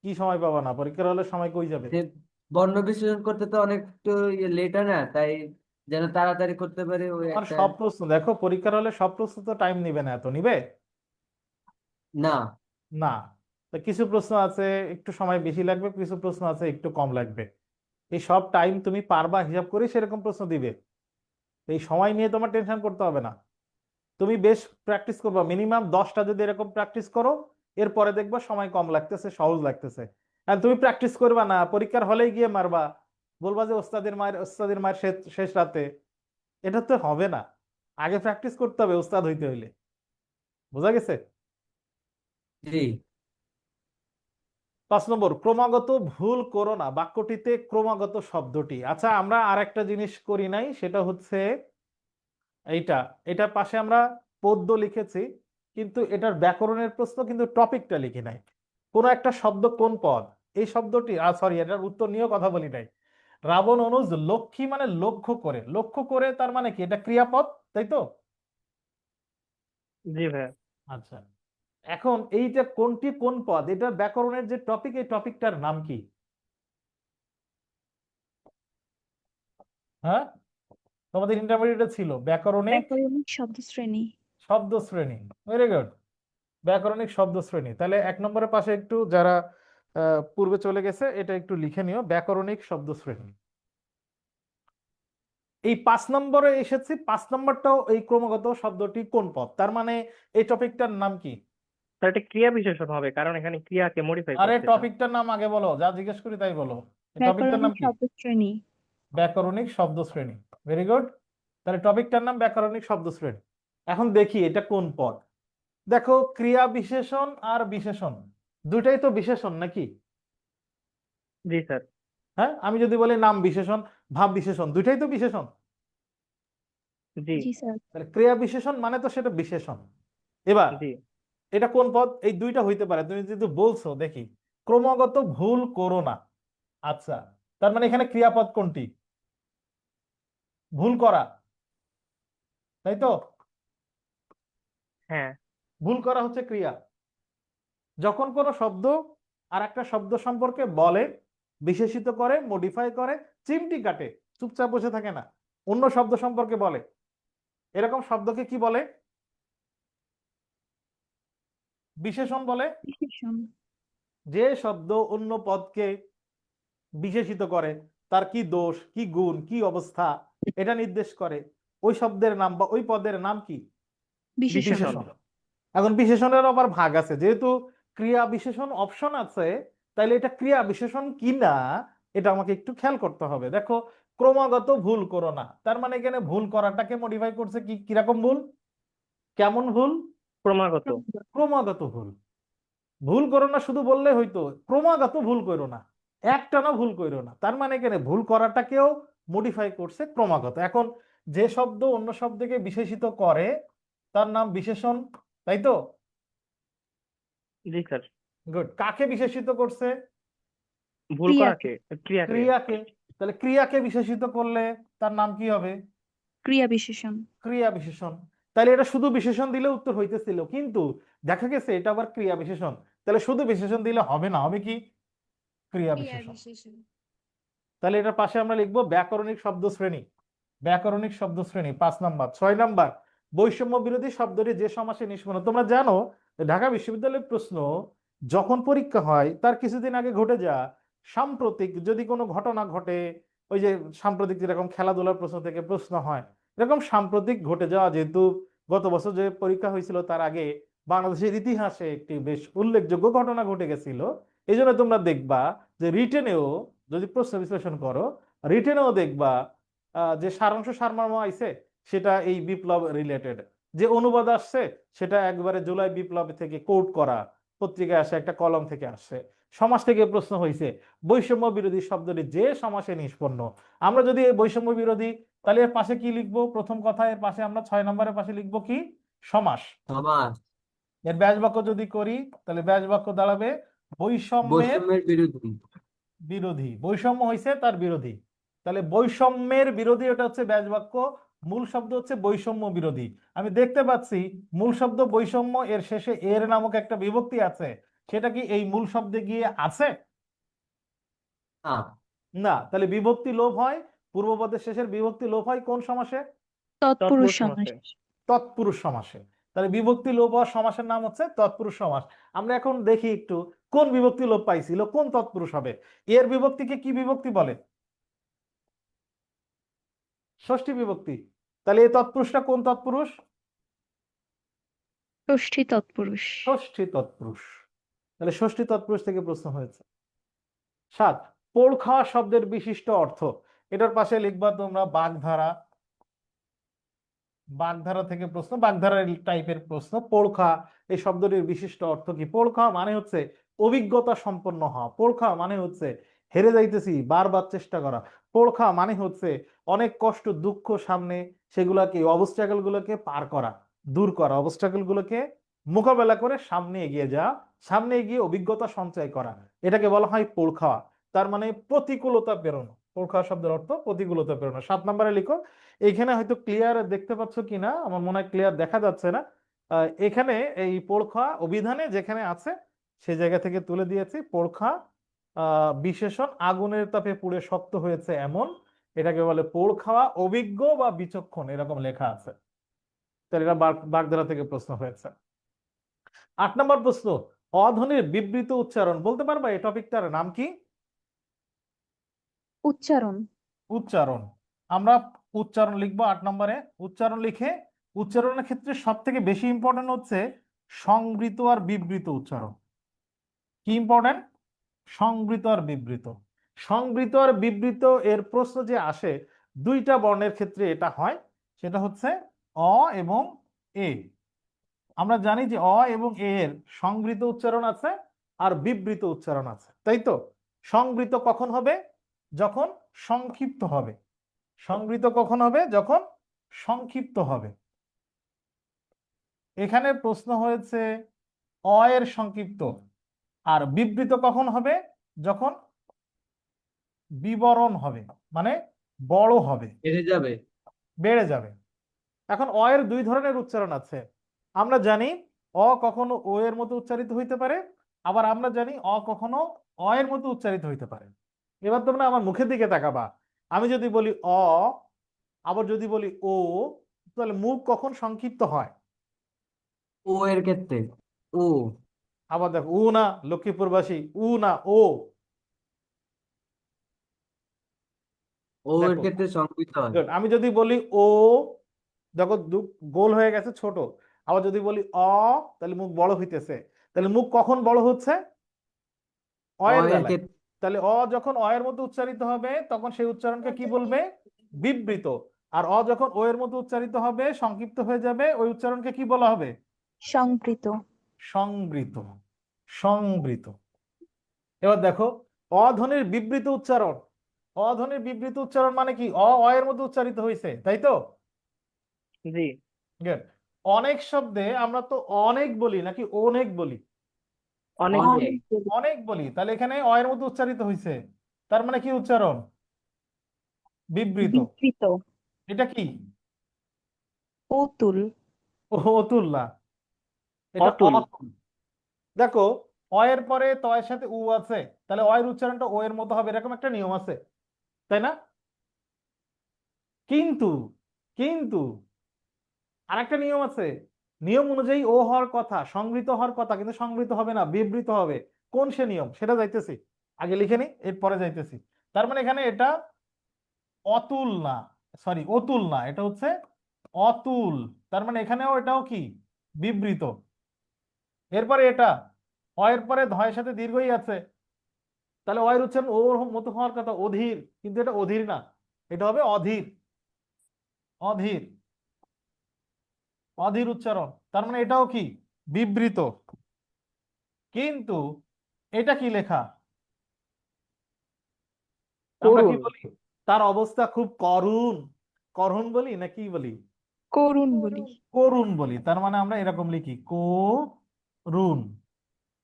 কি সময় পাবা না, পরীক্ষার হলে সময় কই যাবে? যে বর্ণ বিশ্লেষণ করতে তো অনেক একটু লেট হয় না, তাই যেন তাড়াতাড়ি করতে পারে ওই তোমার একটা। সব প্রশ্ন দেখো, পরীক্ষার হলে সব প্রশ্ন তো টাইম নিবে না, এত নিবে না না। তো কিছু প্রশ্ন আছে একটু সময় বেশি লাগবে, কিছু প্রশ্ন আছে একটু কম লাগবে। এই সব টাইম তুমি পারবা হিসাব করে সেরকম প্রশ্ন দিবে, এই সময় নিয়ে তোমার টেনশন করতে হবে না। তুমি বেশ প্র্যাকটিস করবা, মিনিমাম 10টা যদি এরকম প্র্যাকটিস করো, এরপরে দেখবা সময় কম লাগতেছে, সহজ লাগতেছে। আর তুমি প্র্যাকটিস করবা না, পরীক্ষার হলেই গিয়ে মারবা, বলবা যে ওস্তাদের মায়ের শেষ শেষ রাতে, এটা তো হবে না। আগে প্র্যাকটিস করতে হবে ওস্তাদ হইতে হইলে। বোঝা গেছে? জি 5 নম্বর, ক্রমাগত ভুল করো না, বাক্যটিতে ক্রমাগত শব্দটি, আচ্ছা আমরা আর একটা জিনিস করি নাই, সেটা হচ্ছে এইটা, এটার পাশে আমরা পদ্য লিখেছি, কিন্তু এটার ব্যাকরণের প্রশ্ন কিন্তু টপিকটা লিখি নাই। কোন একটা শব্দ কোন পদ, এই শব্দটি সরি এটার উত্তর নিয়েও কথা বলি নাই। রাবণ অনুজ লক্ষ্মী মানে লক্ষ্য করে, লক্ষ্য করে তার মানে কি, এটা ক্রিয়াপদ, তাই তো? জি ভাইয়া। আচ্ছা, এখন এইটা কোনটি কোন পদ, এটা ব্যাকরণের যে টপিক, এই টপিকটার নাম কি? হ্যাঁ, তোমাদের ইন্টারমিডিয়েটে ছিল ব্যাকরণিক ব্যাকরণিক শব্দশ্রেণী। শব্দ শ্রেণী। ভেরি গুড, ব্যাকরণিক শব্দ শ্রেণী। তাহলে 1 নম্বরের পাশে একটু যারা পূর্বে চলে গেছে এটা একটু লিখে নিও, ব্যাকরণিক শব্দ শ্রেণী। এই 5 নম্বরে এসেছি, 5 নম্বরটাও এই ক্রমাগত শব্দটি কোন পদ, তার মানে এই টপিকটার নাম কি? স্যার এটা ক্রিয়া বিশেষণ হবে কারণ এখানে ক্রিয়াকে মডিফাই আরে করছে এটা। টপিকটার নাম আগে বলো, যা জিজ্ঞেস করি তাই বলো। এই টপিকটার নাম ব্যাকরণিক কি? শব্দশ্রেণী। ব্যাকরণিক শব্দ শ্রেণী। ভেরি গুড, তাহলে টপিকটার নাম ব্যাকরণিক শব্দ শ্রেণী। এখন দেখি এটা কোন পদ। দেখো, ক্রিয়া বিশেষণ আর বিশেষণ দুটাই তো বিশেষণ নাকি? জি স্যার। হ্যাঁ, আমি যদি বলি নাম বিশেষণ, ভাব বিশেষণ, দুইটাই তো বিশেষণ। জি জি স্যার। তাহলে ক্রিয়া বিশেষণ মানে তো সেটা বিশেষণ। এবার জি এটা কোন পদ, এই দুইটা হইতে পারে, তুমি যদি বলছো দেখি ক্রমাগত ভুল করো না, আচ্ছা তার মানে এখানে ক্রিয়াপদ কোনটি? ভুল করা, তাই তো? হ্যাঁ ভুল করা হচ্ছে ক্রিয়া। যখন কোনো শব্দ আর একটা শব্দ সম্পর্কে বলে, বিশেষিত করে, মডিফাই করে, চিমটি কাটে, চুপচাপ বসে থাকে না, অন্য শব্দ সম্পর্কে বলে, এরকম শব্দকে কি বলে? বিশেষণ বলে। বিশেষণ। যে শব্দ অন্য পদকে বিশেষিত করে, তার কি দোষ, কি গুণ, কি অবস্থা এটা নির্দেশ করে, ওই শব্দের নাম বা ওই পদের নাম কি? বিশেষণ। বিশেষণ। এখন বিশেষণের আবার ভাগ আছে, যেহেতু ক্রিয়া বিশেষণ অপশন আছে, তাইলে এটা ক্রিয়া বিশেষণ কিনা এটা আমাকে একটু খেয়াল করতে হবে। দেখো, ক্রমাগত ভুল করো না, তার মানে এখানে ভুল করাটাকে মডিফাই করছে কি, কিরকম ভুল, কেমন ভুল? ক্রমাগত। ক্রমাগত ভুল। ভুল করো না শুধু বললে হইতো, ক্রমাগত ভুল করো না, একটানা ভুল করো না, তার মানে এখানে ভুল করাটাকেও মডিফাই করছে ক্রমাগত। এখন যে শব্দ অন্য শব্দকে বিশেষিত করে তার নাম বিশেষণ, তাই তো? জি স্যার। গুড। কাকে বিশেষিত করছে? ভুল ক্রিয়াকে। করাকে, ক্রিয়াকে। ক্রিয়াকে। তাহলে ক্রিয়াকে বিশেষিত করলে তার নাম কি হবে? ক্রিয়া বিশেষণ। ক্রিয়া বিশেষণ। তাহলে এটা শুধু বিশেষণ দিলে উত্তর হইতেছিল, কিন্তু দেখা গেছে এটা আবার ক্রিয়া বিশেষণ, তাহলে শুধু বিশেষণ দিলে হবে না, হবে কি? ক্রিয়া বিশেষণ। তাহলে এটার পাশে আমরা লিখবো ব্যাকরণিক শব্দ শ্রেণী। ব্যাকরণিক শব্দ শ্রেণী 5 নাম্বার। 6 নাম্বার, বৈষম্য বিরোধী শব্দটি যে সমাসে নিষ্পন্ন। তোমরা জানো ঢাকা বিশ্ববিদ্যালয়ের প্রশ্ন যখন পরীক্ষা হয় তার কিছুদিন আগে ঘটে যা সাম্প্রতিক যদি কোনো ঘটনা ঘটে, ওই যে সাম্প্রতিক যেরকম খেলাধুলার প্রশ্ন থেকে প্রশ্ন হয়, এরকম সাম্প্রতিক ঘটে যাওয়া, যেহেতু গত বছর যে পরীক্ষা হয়েছিল তার আগে বাংলাদেশের ইতিহাসে একটি বেশ উল্লেখযোগ্য ঘটনা ঘটে গেছিল, এই জন্য তোমরা দেখবা যে রিটেনেও যদি প্রশ্ন বিশ্লেষণ করো, রিটেনেও দেখবা যে সারাংশ সারমর্ম আইছে সেটা এই বিপ্লব রিলেটেড, যে অনুবাদ আসছে সেটা একবারে জুলাই বিপ্লব থেকে কোট করা, পত্রিকায় আসে, একটা কলম থেকে আসছে। সমাজ থেকে প্রশ্ন হয়েছে বৈষম্য বিরোধী শব্দটি যে সমাসে নিষ্পন্ন। আমরা যদি এই বৈষম্য বিরোধী, তাহলে এর পাশে কি লিখবো? প্রথম কথা, এর পাশে আমরা 6 নম্বরের পাশে লিখবো কি? সমাস। সমাস। এর ব্যাস বাক্য যদি করি তাহলে ব্যাস বাক্য দাঁড়াবে বৈষম্যের বৈষম্যের বিরোধী। বিরোধী। বৈষম্য হয়েছে তার বিরোধী, তাহলে বৈষম্যের বিরোধী, ওটা হচ্ছে ব্যাস বাক্য। মূল শব্দ হচ্ছে বৈষম্য বিরোধী। আমি দেখতে পাচ্ছি মূল শব্দ বৈষম্য, এর শেষে এর নামক একটা বিভক্তি আছে, সেটা কি এই মূল শব্দে গিয়ে আছে? না। না। তাহলে বিভক্তি লোপ হয়, পূর্বপদের শেষের বিভক্তি লোপ হয় কোন সমাসে? তৎপুরুষ তৎপুরুষ সমাস। সমাসে। তৎপুরুষ সমাসে। তাহলে বিভক্তি লোপ হওয়ার সমাসের নাম হচ্ছে তৎপুরুষ সমাস। আমরা এখন দেখি একটু কোন বিভক্তি লোপ পাইছিল, কোন তৎপুরুষ হবে। এর বিভক্তিকে কি বিভক্তি বলে? ষষ্ঠী বিভক্তি। তাহলে এই তৎপুরুষটা কোন তৎপুরুষ? ষষ্ঠী তৎপুরুষ। ষষ্ঠী তৎপুরুষ। তাহলে ষষ্ঠী তৎপুরুষ থেকে প্রশ্ন হয়েছে। 7, পোড় খাওয়া শব্দের বিশিষ্ট অর্থ। এটার পাশে লিখবা তোমরা বাগধারা। বাগধারা থেকে প্রশ্ন, বাগধারা টাইপের প্রশ্ন। পোড় খাওয়া এই শব্দটির বিশিষ্ট অর্থ কি? পোড় খাওয়া মানে হচ্ছে অভিজ্ঞতা সম্পন্ন হওয়া। পোড় খাওয়া মানে হচ্ছে হেরে যাইতেছি বারবার চেষ্টা করা। পোড় খাওয়া মানে হচ্ছে অনেক কষ্ট দুঃখ সামনে, সেগুলোকে অবস্ট্রাগল গুলোকে পার করা, দূর করা, অবস্ট্রাগল গুলোকে মোকাবেলা করে সামনে এগিয়ে যাওয়া, সামনে এগিয়ে অভিজ্ঞতা সঞ্চয় করা, এটাকে বলা হয় পোড় খাওয়া। তার মানে প্রতিকূলতা পেরোনো। পোড় খাওয়া শব্দের অর্থ প্রতিকূলতা পেরোনো। 7 নম্বরে লিখো। এইখানে হয়তো ক্লিয়ার দেখতে পাচ্ছ কিনা, আমার মনে হয় ক্লিয়ার দেখা যাচ্ছে না। এখানে এই পোড়খা অভিধানে যেখানে আছে সেই জায়গা থেকে তুলে দিয়েছি। পোড়খা বিশেষণ আগুনের তাপে পুড়ে শক্ত হয়েছে এমন, এটাকে বলে পোড় খাওয়া, অভিজ্ঞ বা বিচক্ষণ, এরকম লেখা আছে। তাহলে এটা বাগধারা থেকে প্রশ্ন হয়েছে। 8 নম্বর প্রশ্ন, অধ্বনির বিবৃত উচ্চারণ। বলতে পারবা এই টপিকটার নাম কি? উচ্চারণ। উচ্চারণ। আমরা উচ্চারণ লিখবো 8 নম্বরে। উচ্চারণ লিখে, উচ্চারণের ক্ষেত্রে সব থেকে বেশি ইম্পর্টেন্ট হচ্ছে সংবৃত আর বিবৃত উচ্চারণ। কি ইম্পর্টেন্ট? সংবৃত আর বিবৃত। সংবৃত আর বিবৃত এর প্রশ্ন যে আসে দুইটা বর্ণের ক্ষেত্রে এটা হয়, সেটা হচ্ছে অ এবং এ। আমরা জানি যে অ এবং এ এর সংবৃত উচ্চারণ আছে আর বিবৃত উচ্চারণ আছে, তাই তো? সংবৃত কখন হবে? যখন সংক্ষিপ্ত হবে। সংবৃত কখন হবে? যখন সংক্ষিপ্ত হবে। এখানে প্রশ্ন হয়েছে অ এর সংক্ষিপ্ত। আর বিবৃত কখন হবে? যখন বিবরণ হবে, মানে বড় হবে, বেড়ে যাবে। বেড়ে যাবে। এখন অ এর দুই ধরনের উচ্চারণ আছে। আমরা জানি অ কখনো ও এর মতো উচ্চারিত হইতে পারে, আবার আমরা জানি অ কখনো অ এর মতো উচ্চারিত হইতে পারে। এবার তোমরা আমার মুখের দিকে তাকাবা, আমি যদি বলি অ, আবার যদি বলি ও, তাহলে মুখ কখন সংক্ষিপ্ত হয়? ও এর ক্ষেত্রে ও। আবার দেখো উ না, লক্ষ্মীপুরবাসী উ না ও। ও এর দেখো ক্ষেত্রে সংক্ষিপ্ত হয়। good, আমি যদি বলি ও, দেখো গোল হয়ে গেছে ছোট। আবার যদি বলি অ, তাহলে মুখ বড় হইতেছে। তাহলে মুখ কখন বড় হচ্ছে? অ অয়ের এর বেলায়। ক্ষেত্রে তাহলে অ যখন অয়ের মতো উচ্চারিত হবে তখন সেই উচ্চারণকে কি বলবে? বিবৃত। আর অ যখন ও এর মতো উচ্চারিত হবে, সংক্ষিপ্ত হয়ে যাবে, ওই উচ্চারণকে কি বলা হবে? সংবৃত। সংবৃত। সংবৃত। এবার দেখো অধ্বনির বিবৃত উচ্চারণ। অধ্বনির বিবৃত উচ্চারণ মানে কি? অ এর মতো উচ্চারিত হয়েছে, তাই তো? জি, Good. অনেক শব্দে আমরা তো অনেক বলি নাকি অনেক বলি? অনেক অনেক। বলি। অনেক বলি। তাহলে এখানে অ এর মতো উচ্চারিত হয়েছে, তার মানে কি উচ্চারণ? বিবৃত। বিবৃত। এটা কি? অতুল। অতুল না, এটা অতুল। অতুল। দেখো অ এর পরে ত এর সাথে উ আছে, তাহলে অ এর উচ্চারণটা ও এর মতো হবে, এরকম একটা নিয়ম আছে, তাই না? কিন্তু কিন্তু আরেকটা নিয়ম আছে। নিয়ম অনুযায়ী ও হওয়ার কথা, সংবৃত হওয়ার কথা, কিন্তু সংবৃত হবে না, বিবৃত হবে। কোন সে নিয়ম সেটা যাইতেছি, আগে লিখে নি এরপরে যাইতেছি। তার মানে এখানে এটা অতুল না, সরি অতুল না, এটা হচ্ছে অতুল। তার মানে এখানেও এটাও কি? বিবৃত। এরপরে এটা অ এর পরে ধয়ের সাথে দীর্ঘই আছে, তাহলে অয়ের উচ্চারণ ওর মতো হওয়ার কথা, অধীর, কিন্তু এটা অধীর না, এটা হবে অধীর। অধীর, অধীর উচ্চারণ। তার মানে এটাও কি? বিবৃত। কিন্তু এটা কি লেখা? আমরা কি করুণ। বলি? তার অবস্থা খুব করুণ। করুণ বলি না কি বলি? করুণ বলি। করুণ বলি। তার মানে আমরা এরকম লিখি করুণ।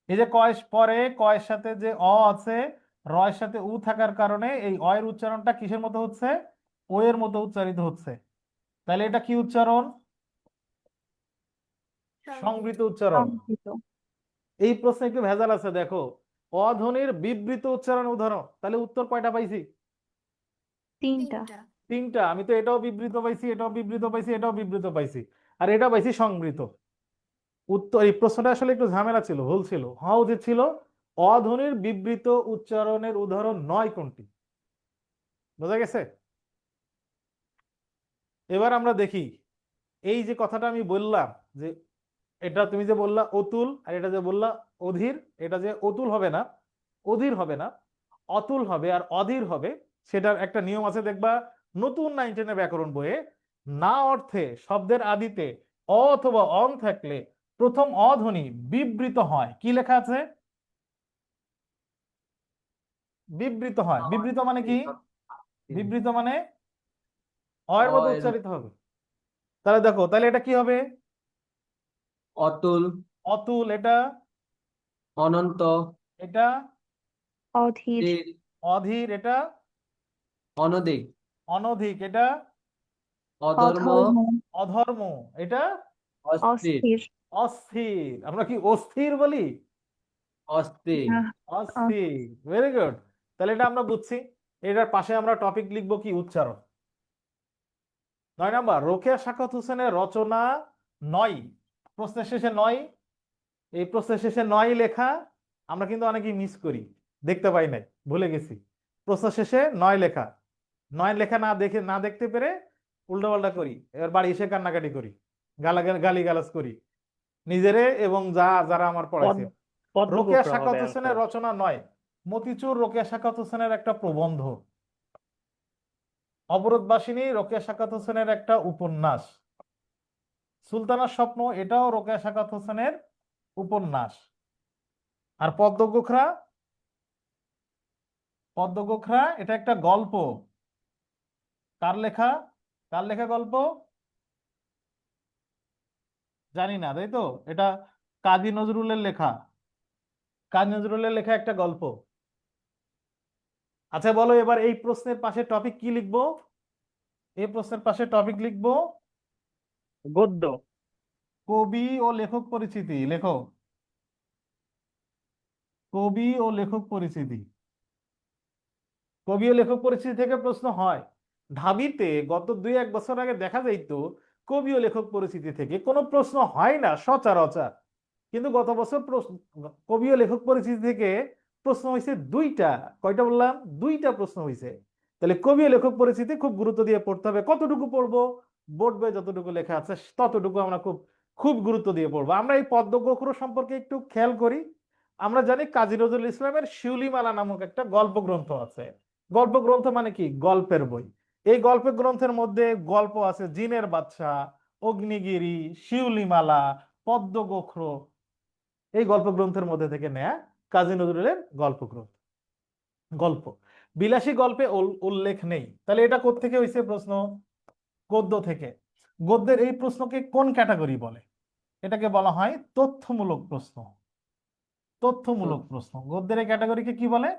এই যে কয়েস পরে কয়ের সাথে যে অ আছে, র এর সাথে উ থাকার কারণে এই অ এর উচ্চারণটা কিসের মতো হচ্ছে? ও এর মতো উচ্চারিত হচ্ছে। তাহলে এটা কি উচ্চারণ? সংবৃত উচ্চারণ। সংবৃত। এই প্রশ্নে একটু ভেজাল আছে, দেখো অধ্বনির বিবৃত উচ্চারণ উদাহরণ, তাহলে উত্তর কয়টা পাইছি? 3টা। 3টা। আমি তো এটাও বিবৃত পাইছি, এটাও বিবৃত পাইছি, এটাও বিবৃত পাইছি, আর এটা পাইছি সংবৃত। উত্তর, এই প্রশ্নটা আসলে একটু ঝামেলা ছিল, ভুল ছিল, হওয়া উচিত ছিল অধ্বনির বিবৃত উচ্চারণের উদাহরণ 9 কোনটি। বোঝা গেছে? এবার আমরা দেখি এই যে কথাটা আমি বললাম, যে এটা তুমি যে বললা অতুল, আর এটা যে বললা অধীর, এটা যে অতুল হবে না, অধীর হবে না, অতুল হবে আর অধীর হবে, সেটার একটা নিয়ম আছে, দেখবা নতুন 9 ব্যাকরণ বইয়ে। না অর্থে শব্দের আদিতে অ অথবা অং থাকলে প্রথম অধ্বনি বিবৃত হয়, কি লেখা আছে? বিবৃত হয়। বিবৃত মানে কি? বিবৃত মানে অ এর অ মতো এর উচ্চারিত হবে। তাহলে দেখো, তাহলে এটা কি হবে? অতুল, অতুল। এটা অনন্ত, এটা অধীর। স্থির, অধীর। এটা অনধিক, অনধিক। এটা অধর্ম, অধর্ম। অধর্ম। এটা অস্থির, অস্থির। অস্থির। আমরা কি অস্থির বলি? অস্থির। না। অস্থির। Very good. তাহলে এটা আমরা বুঝছি। এটার পাশে আমরা টপিক লিখবো কি? উচ্চারণ। 9 নাম্বার, রোকেয়া সাখাওয়াত হোসেনের রচনা 9, প্রশ্নের শেষে 9, এই প্রশ্নের শেষে 9 লেখা। আমরা কিন্তু অনেকেই মিস করি, দেখতে পাই নাই, ভুলে গেছি। প্রশ্নের শেষে 9 লেখা। 9 লেখা না দেখে, না দেখতে পেরে উল্টোপাল্টা করি, এবার বাড়ি এসে কান্নাকাটি করি, গালি গালাজ করি নিজেরে এবং যারা আমার পদ পড়াইছে। রোকেয়া পদ্মগুপ্ত হবে সাখাওয়াত হোসেনের অ্যান্সার। রচনা 9, মতিচুর রোকেয়া সাখাওয়াত হোসেনের একটা প্রবন্ধ, অবরোধবাসিনী রোকেয়া সাখাওয়াত হোসেনের একটা উপন্যাস, সুলতানার স্বপ্ন এটাও রোকেয়া সাখাওয়াত হোসেনের উপন্যাস। আর পদ্মগোখরা, পদ্মগোখরা এটা একটা গল্প। কার লেখা? কার লেখা গল্প? জানি না, তাই তো? এটা কাজী নজরুলের লেখা। কাজী নজরুলের লেখা একটা গল্প। আচ্ছা বলো এবার এই প্রশ্নের পাশে টপিক কি লিখবো? এই প্রশ্নের পাশে টপিক লিখবো গদ্য। কবি ও লেখক পরিচিতি, লেখো। কবি ও লেখক পরিচিতি। কবি ও লেখক পরিচিতি থেকে প্রশ্ন হয়। ঢাবিতে গত 2-1 বছর আগে দেখা যাইতো কবি ও লেখক পরিচিতি থেকে কোনো প্রশ্ন হয় না সচরাচর, কিন্তু গত বছর প্রশ্ন, কবি ও লেখক পরিচিতি থেকে প্রশ্ন হয়েছে 2টা। কয়টা বললাম? 2টা প্রশ্ন হয়েছে। তাহলে কবি ও লেখক পরিচিতি খুব গুরুত্ব দিয়ে পড়তে হবে। কতটুকু পড়বো? বোর্ড বইয়ে যতটুকু লেখা আছে ততটুকু আমরা খুব খুব গুরুত্ব দিয়ে পড়বো। আমরা এই পদ্ম গোখরো সম্পর্কে একটু খেয়াল করি। আমরা জানি কাজী নজরুল ইসলামের শিউলিমালা নামক একটা গল্প গ্রন্থ আছে। গল্প গ্রন্থ মানে কি? গল্পের বই। এই গল্প গ্রন্থের মধ্যে গল্প আছে জিনের বাদশা, অগ্নিগিরি, শিউলিমালা, পদ্ম গোখরো। এই গল্প গ্রন্থের মধ্যে থেকে নেয়া কাজী নজরুলের গল্প গ্রন্থ। গল্প, বিলাসী গল্পে উল্লেখ নেই। তাহলে এটা কোত্থেকে হয়েছে প্রশ্ন? গদ্য থেকে। গদ্যের এই প্রশ্নকে কোন ক্যাটাগরি বলে? এটাকে বলা হয় তথ্যমূলক প্রশ্ন। তথ্যমূলক প্রশ্ন। গদ্যের এই ক্যাটাগরিকে কি বলে?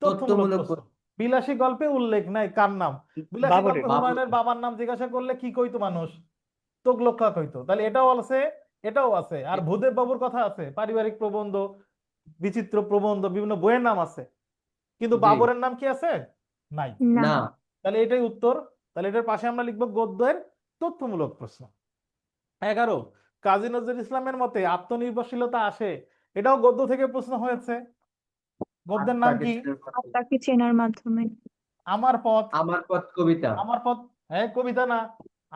তথ্যমূলক তথ্যমূলক প্রশ্ন। বিলাসী গল্পে উল্লেখ নাই কার নাম? বিলাসী বাবরের। গল্পে হুমায়ুনের বাবার নাম জিজ্ঞাসা করলে কি কইতো মানুষ? তোগলোক্কা কইতো। তাহলে এটাও আছে, এটাও আছে। আর ভূদেব বাবুর কথা আছে, পারিবারিক প্রবন্ধ, বিচিত্র প্রবন্ধ, বিভিন্ন বইয়ের নাম আছে, কিন্তু জি বাবরের নাম কি আছে? নাই। না। না। তাহলে এটাই উত্তর। তাহলে এটার পাশে আমরা লিখবো গদ্যের তথ্যমূলক প্রশ্ন। 11, কাজী নজরুল ইসলামের মতে আত্মনির্ভরশীলতা আসে, এটাও গদ্য থেকে প্রশ্ন হয়েছে। গদ্যের নাম আত্মাকে কি? চেনার মাধ্যমে। আত্মাকে চেনার মাধ্যমে। আমার পথ। আমার পথ কবিতা। আমার পথ, হ্যাঁ কবিতা না,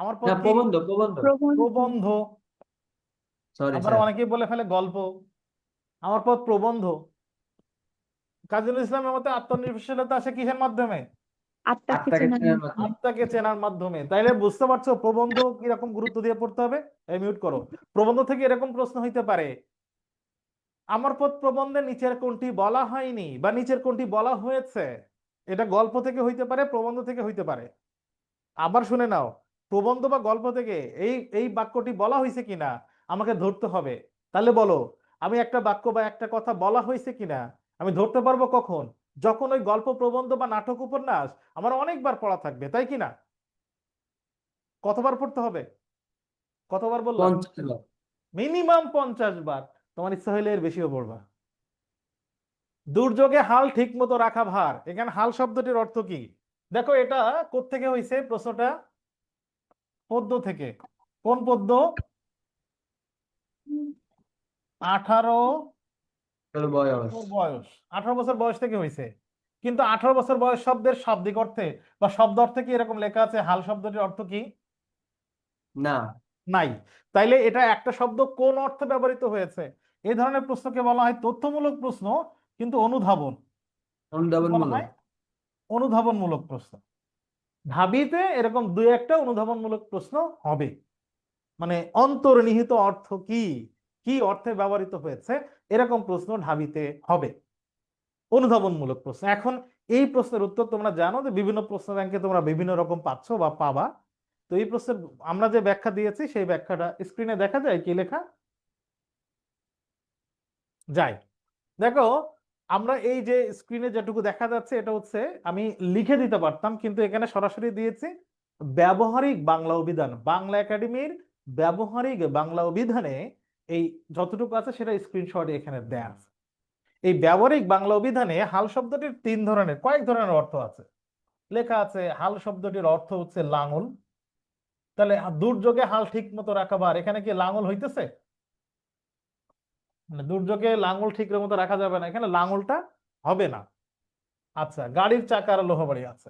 আমার পথ না, কি? প্রবন্ধ প্রবন্ধ। প্রবন্ধ। প্রবন্ধ। সরি আবার স্যার। অনেকেই বলে ফেলে গল্প। আমার পথ প্রবন্ধ। কাজী নজরুল ইসলামের মতে আত্মনির্ভরশীলতা আসে কিসের মাধ্যমে? আত্মাকে আত্মাকে চেনার চেনার মাধ্যমে। মাধ্যমে। আত্মাকে চেনার মাধ্যমে। তাইলে বুঝতে পারছো প্রবন্ধ কিরকম গুরুত্ব দিয়ে পড়তে হবে? এই মিউট করো। প্রবন্ধ থেকে এরকম প্রশ্ন হইতে পারে, আমার পথ প্রবন্ধে নিচের কোনটি বলা হয়নি বা নিচের কোনটি বলা হয়েছে। এটা গল্প থেকে হইতে পারে, প্রবন্ধ থেকে হইতে পারে। আবার শুনে নাও, প্রবন্ধ বা গল্প থেকে এই এই বাক্যটি বলা হয়েছে কিনা আমাকে ধরতে হবে। তাহলে বলো, আমি একটা বাক্য বা একটা কথা বলা হয়েছে কিনা আমি ধরতে পারবো কখন? যখন ওই গল্প, প্রবন্ধ বা নাটক, উপন্যাস আমার অনেকবার পড়া থাকবে, তাই কিনা? কতবার পড়তে হবে? কতবার বললাম? 50 বার। মিনিমাম 50 বার। তোমার ইচ্ছা হইলে এর বেশিও পড়বা। দুর্যোগে হাল ঠিক মতো রাখা ভার, এখানে হাল শব্দটির অর্থ কি? দেখো এটা কোত্থেকে হয়েছে প্রশ্নটা? পদ্য থেকে। কোন পদ্য? 18 বয়স। বছর বয়স। 18 বছর বয়স থেকে হয়েছে। কিন্তু 18 বছর বয়স শব্দের শাব্দিক অর্থে বা শব্দ অর্থে কি এরকম লেখা আছে হাল শব্দটির অর্থ কি? না। নাই। তাইলে এটা একটা শব্দ কোন অর্থে ব্যবহৃত হয়েছে? এই ধরনের প্রশ্নকে বলা হয় তথ্যমূলক প্রশ্ন, কিন্তু অনুধাবন। কি বলা অনুধাবনমূলক। হয়? অনুধাবনমূলক প্রশ্ন। ঢাবিতে এরকম 2-1টা অনুধাবনমূলক প্রশ্ন হবে। মানে অন্তর্নিহিত অর্থ কি, কি অর্থে ব্যবহৃত হয়েছে, এরকম প্রশ্ন ঢাবিতে হবে। অনুধাবনমূলক প্রশ্ন। এখন এই প্রশ্নের উত্তর তোমরা জানো যে বিভিন্ন প্রশ্ন ব্যাংকে তোমরা বিভিন্ন রকম পাচ্ছ বা পাবা। তো এই প্রশ্নের আমরা যে ব্যাখ্যা দিয়েছি সেই ব্যাখ্যাটা স্ক্রিনে দেখা যায় কি লেখা যায়? দেখো, আমরা এই যে স্ক্রিনে যেটুকু দেখা যাচ্ছে এটা হচ্ছে, আমি লিখে দিতে পারতাম কিন্তু এখানে সরাসরি দিয়েছি ব্যবহারিক বাংলা অভিধান, বাংলা একাডেমির ব্যবহারিক বাংলা অভিধানে এই যতটুকু আছে সেটা স্ক্রিনশট এখানে দেয়া আছে। এই ব্যবহারিক বাংলা অভিধানে হাল শব্দটির 3 ধরনের, কয়েক ধরনের অর্থ আছে লেখা আছে। হাল শব্দটির অর্থ হচ্ছে লাঙল। তাহলে দুর্যোগে হাল ঠিক মতো রাখাবার, এখানে কি লাঙল হইতেছে? মানে দুর্যোগে লাঙল ঠিক মতো রাখা যাবে না, এখানে লাঙলটা হবে না। আচ্ছা, গাড়ির চাকা আর লোহাবাড়ি আছে।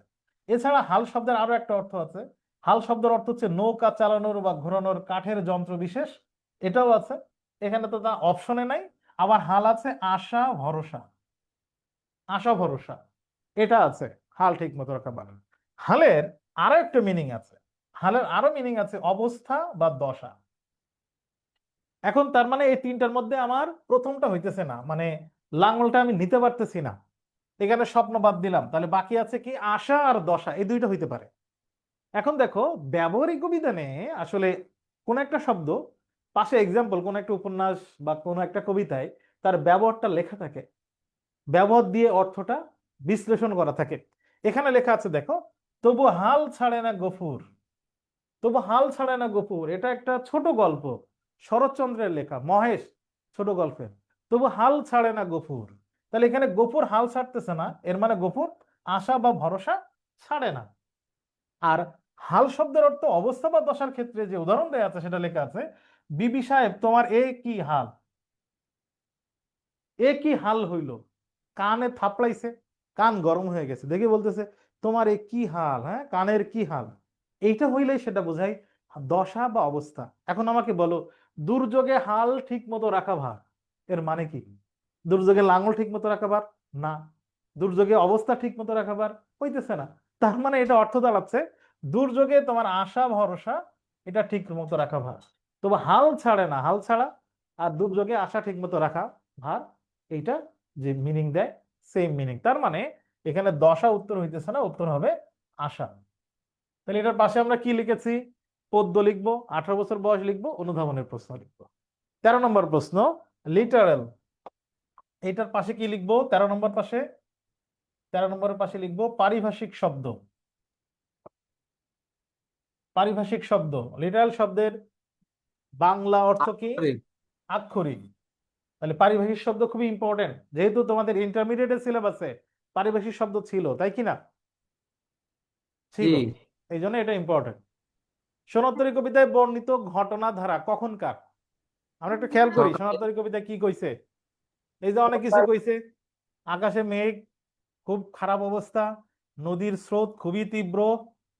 এছাড়া হাল শব্দের আরো একটা অর্থ আছে। হাল শব্দের অর্থ হচ্ছে নৌকা চালানোর বা ঘোরানোর কাঠের যন্ত্র বিশেষ, এটাও আছে। এখানে তো তা অপশনে নাই। আবার হাল আছে আশা ভরসা, আশা ভরসা এটা আছে। হাল ঠিক মতো রাখা বানান। হালের আরো একটা মিনিং আছে, হালের আরো মিনিং আছে অবস্থা বা দশা। এখন তার মানে এই 3টার মধ্যে আমার প্রথমটা হইতেছে না, মানে লাঙলটা আমি নিতে পারতেছি না। এখানে স্বপ্ন বাদ দিলাম, তাহলে বাকি আছে কি আশা আর দশা, এই দুইটা হইতে পারে। এখন দেখো ব্যবহারিক অভিধানে আসলে কোন একটা শব্দ পাশে এক্সাম্পল কোন একটা উপন্যাস বা কোন একটা কবিতায় তার ব্যবহারটা লেখা থাকে, ব্যবহার দিয়ে অর্থটা বিশ্লেষণ করা থাকে। এখানে লেখা আছে দেখো, তবু হাল ছাড়ে না গফুর। তবু হাল ছাড়ে না গফুর, এটা একটা ছোট গল্প, শরৎচন্দ্রের লেখা, মহেশ ছোট গল্পের। তবু হাল ছাড়ে না গফুর। তাহলে এখানে গফুর হাল ছাড়তেছে না, এর মানে গফুর আশা বা ভরসা ছাড়ে না। আর হাল শব্দের অর্থ অবস্থা বা দশার ক্ষেত্রে যে উদাহরণ দেয়া আছে সেটা লেখা আছে, বিবি সাহেব তোমার এ কি হাল। এ কি হাল হইল, কানে থাপড়াইছে, কান গরম হয়ে গেছে, দেখে বলতেছে তোমার এ কি হাল, হ্যাঁ কানের কি হাল। এইটা হইলেই সেটা বোঝায় দশা বা অবস্থা। এখন আমাকে বলো, দুর্যোগে হাল ঠিক মতো রাখা ভার, এর মানে কি? দুর্যোগে লাঙল ঠিক মতো রাখা ভার না, দুর্যোগে অবস্থা ঠিক মতো রাখা ভার হইতেছে না। তার মানে এটা অর্থ দাঁড়াচ্ছে দুর্যোগে তোমার আশা ভরসা এটা ঠিক মতো রাখা ভার। তবে হাল ছাড়ে না, হাল ছাড়া আর দুর্যোগে আশা ঠিক মতো রাখা ভার, এইটা যে মিনিং দেয় সেম মিনিং। তার মানে এখানে দশা উত্তর হইতেছে না, উত্তর হবে আশা। তাহলে এটার পাশে আমরা কি লিখেছি? পদ্য লিখবো, 18 বছর বয়স লিখবো, অনুধাবনের প্রশ্ন লিখবো। 13 নম্বর প্রশ্ন লিটারাল। এটার পাশে কি লিখবো? 13 নম্বর পাশে, 13 নম্বরের পাশে লিখবো পারিভাষিক শব্দ। পারিভাষিক শব্দ, লিটারাল শব্দের বাংলা অর্থ কি? আক্ষরিক। আক্ষরিক। তাহলে পারিভাষিক শব্দ খুবই ইম্পর্টেন্ট, যেহেতু তোমাদের ইন্টারমিডিয়েটের সিলেবাসে পারিভাষিক শব্দ ছিল, তাই কি না? ছিল, জি। এই জন্য এটা ইম্পর্টেন্ট। সোনারতরী কবিতায় বর্ণিত ঘটনা ধারা কখনকার? আমরা একটু খেয়াল করি সোনারতরী কবিতায় কি কইছে। এই যে অনেক কিছু কইছে, আকাশে মেঘ, খুব খারাপ অবস্থা, নদীর স্রোত খুবই তীব্র,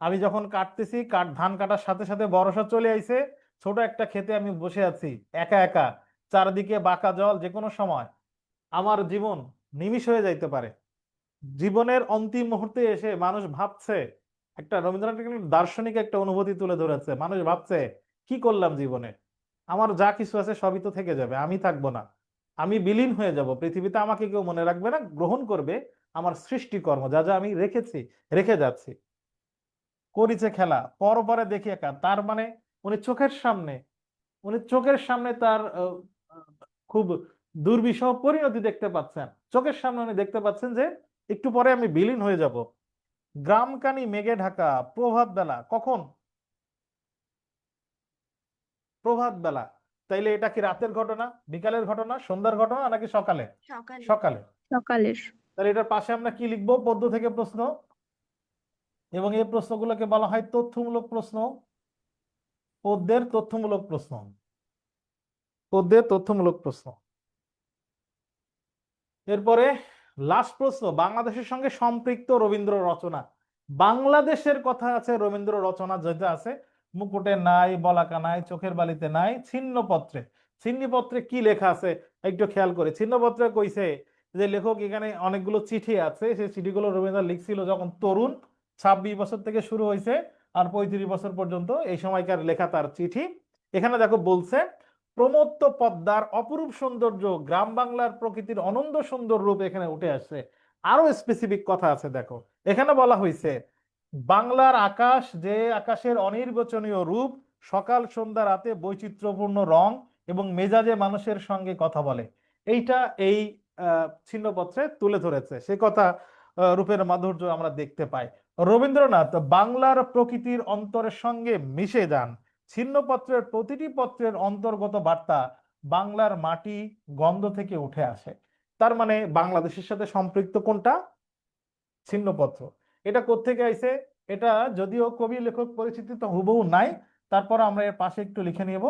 আমি যখন কাটতেছি ধান কাটার সাথে সাথে বর্ষা চলে আইছে, ছোট একটা ক্ষেতে আমি বসে আছি একা একা, চারদিকে বাঁকা জল, যে কোনো সময় আমার জীবন নিমিষ হয়ে যাইতে পারে। জীবনের অন্তিম মুহূর্তে এসে মানুষ ভাবছে, একটা রবীন্দ্রনাথ কিন্তু দার্শনিক একটা অনুভূতি তুলে ধরেছে, মানুষ ভাবছে কি করলাম জীবনে, আমার যা কিছু আছে সবই তো থেকে যাবে, আমি থাকবো না, আমি বিলীন হয়ে যাব পৃথিবীতে, আমাকে কেউ মনে রাখবে না, গ্রহণ করবে আমার সৃষ্টিকর্ম যা যা আমি রেখে যাচ্ছি। করিছে খেলা পর পরে দেখি একা। তার মানে উনি চোখের সামনে, তার খুব দুর্বিষহ পরিণতি দেখতে পাচ্ছেন, চোখের সামনে উনি দেখতে পাচ্ছেন যে একটু পরে আমি বিলীন হয়ে যাব। গ্রামকানি মেঘে ঢাকা প্রভাত বেলা, কখন? প্রভাত বেলা। তাইলে এটা কি রাতের ঘটনা, বিকালের ঘটনা, সন্ধ্যার ঘটনা, নাকি সকালে? সকালে। সকালে। সকালের। তাহলে এটার পাশে আমরা কি লিখবো? পদ্য থেকে প্রশ্ন, এবং এই প্রশ্নগুলোকে বলা হয় তথ্যমূলক প্রশ্ন। পদ্যের তথ্যমূলক প্রশ্ন, পদ্যের তথ্যমূলক প্রশ্ন। এরপরে লাস্ট প্রশ্ন, বাংলাদেশের সঙ্গে সম্পৃক্ত রবীন্দ্র রচনা। বাংলাদেশের কথা আছে, রবীন্দ্র রচনা যেটা আছে, মুকুটে নাই, বলাকা নাই, চোখের বালিতে নাই, ছিন্নপত্রে। ছিন্নপত্রে কি লেখা আছে একটু খেয়াল করে। ছিন্নপত্রে কইছে যে লেখক এখানে অনেকগুলো চিঠি আছে, সেই চিঠিগুলো রবীন্দ্রনাথ লিখছিল যখন তরুণ, 26 বছর থেকে শুরু হয়েছে আর 35 বছর পর্যন্ত, এই সময়কার লেখা তার চিঠি। এখানে দেখো বলছে প্রমত্ত পদ্মার অপরূপ সৌন্দর্য, গ্রাম বাংলার প্রকৃতির অনন্ত সুন্দর রূপ এখানে উঠে আসছে। আরো স্পেসিফিক কথা আছে দেখো, এখানে বলা হয়েছে বাংলার আকাশ, যে আকাশের অনির্বচনীয় রূপ, সকাল সন্ধ্যা রাতে বৈচিত্র্যপূর্ণ রং এবং মেজাজে মানুষের সঙ্গে কথা বলে, এইটা এই ছিন্নপত্রে তুলে ধরেছে। সে কথা রূপের মাধুর্য আমরা দেখতে পাই। রবীন্দ্রনাথ বাংলার প্রকৃতির অন্তরের সঙ্গে মিশে যান। ছিন্নপত্রের প্রতিটি পত্রের অন্তর্গত বার্তা বাংলার মাটি গন্ধ থেকে উঠে আসে। তার মানে বাংলাদেশের সাথে সম্পৃক্ত কোনটা? ছিন্নপত্র। এটা কোত্থেকে আইছে? এটা যদিও কবি লেখক পরিচিতি তো হুবহু নাই, তারপর আমরা এর পাশে একটু লিখে নিব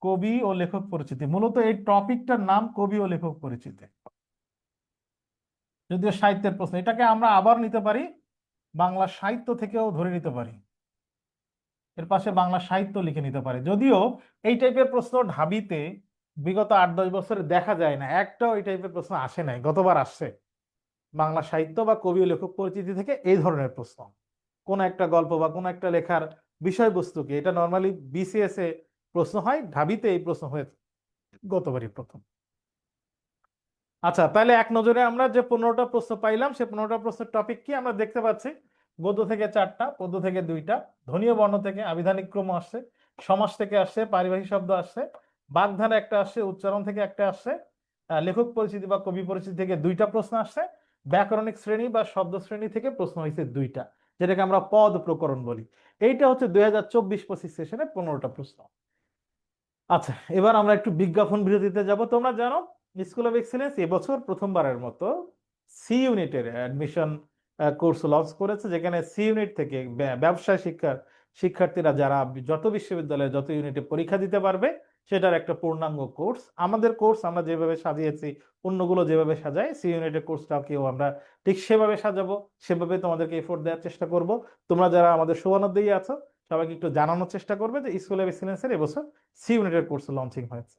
কবি ও লেখক পরিচিতি। মূলত এই টপিকটার নাম কবি ও লেখক পরিচিতি, যদিও সাহিত্যের প্রশ্ন, এটাকে আমরা আবার নিতে পারি বাংলা সাহিত্য থেকেও ধরে নিতে পারি, এর পাশে বাংলা সাহিত্য লিখে নিতে পারে। যদিও এই টাইপের প্রশ্ন ঢাবিতে বিগত 8-10 বছরে দেখা যায় না, একটাও এই টাইপের প্রশ্ন আসে নাই। গতবার আসছে বাংলা সাহিত্য বা কবি ও লেখক পরিচিতি থেকে এই ধরনের প্রশ্ন, কোন একটা গল্প বা কোন একটা লেখার বিষয়বস্তু কি, এটা নর্মালি বিসিএস এ প্রশ্ন হয়, ঢাবিতে এই প্রশ্ন হয়েছে গতবারই প্রথম। আচ্ছা, তাহলে এক নজরে আমরা যে 15টা প্রশ্ন পাইলাম, সে 15টা প্রশ্নের টপিক কি আমরা দেখতে পাচ্ছি। গদ্য থেকে 4টা, পদ্য থেকে 2টা, ধ্বনীয় বর্ণ থেকে আবিধানিক ক্রম আসছে, সমাস থেকে আসছে, পারিভাষিক শব্দ আসছে, বাগধারা একটা আসছে, উচ্চারণ থেকে একটা আসছে, লেখক পরিচিতি বা কবি পরিচিতি থেকে 2টা প্রশ্ন আসছে, ব্যাকরণিক শ্রেণী বা শব্দ শ্রেণী থেকে প্রশ্ন হয়েছে 2টা, যেটাকে আমরা পদ প্রকরণ বলি। এইটা হচ্ছে 2024-25 সেশনে 15টা প্রশ্ন। আচ্ছা, এবার আমরা একটু বিজ্ঞাপন বিরতিতে যাব। তোমরা জানো স্কুল অফ এক্সিলেন্স এবছর প্রথমবারের মতো সি ইউনিটের অ্যাডমিশন কোর্স লঞ্চ করেছে, যেখানে সি ইউনিট থেকে ব্যবসায় শিক্ষার শিক্ষার্থীরা যারা যত বিশ্ববিদ্যালয়ে যত ইউনিটে পরীক্ষা দিতে পারবে সেটার একটা পূর্ণাঙ্গ কোর্স। আমাদের কোর্স আমরা যেভাবে সাজিয়েছি, অন্যগুলো যেভাবে সাজায়, সি ইউনিটের কোর্সটাকেও আমরা ঠিক সেভাবে সাজাবো, সেভাবে তোমাদেরকে এফোর্ট দেওয়ার চেষ্টা করব। তোমরা যারা আমাদের শুভানুদ্দেয়ী আছো সবাইকে একটু জানানোর চেষ্টা করবে যে স্কুল অফ এক্সিলেন্সের এবছর সি ইউনিটের কোর্স লঞ্চিং হয়েছে।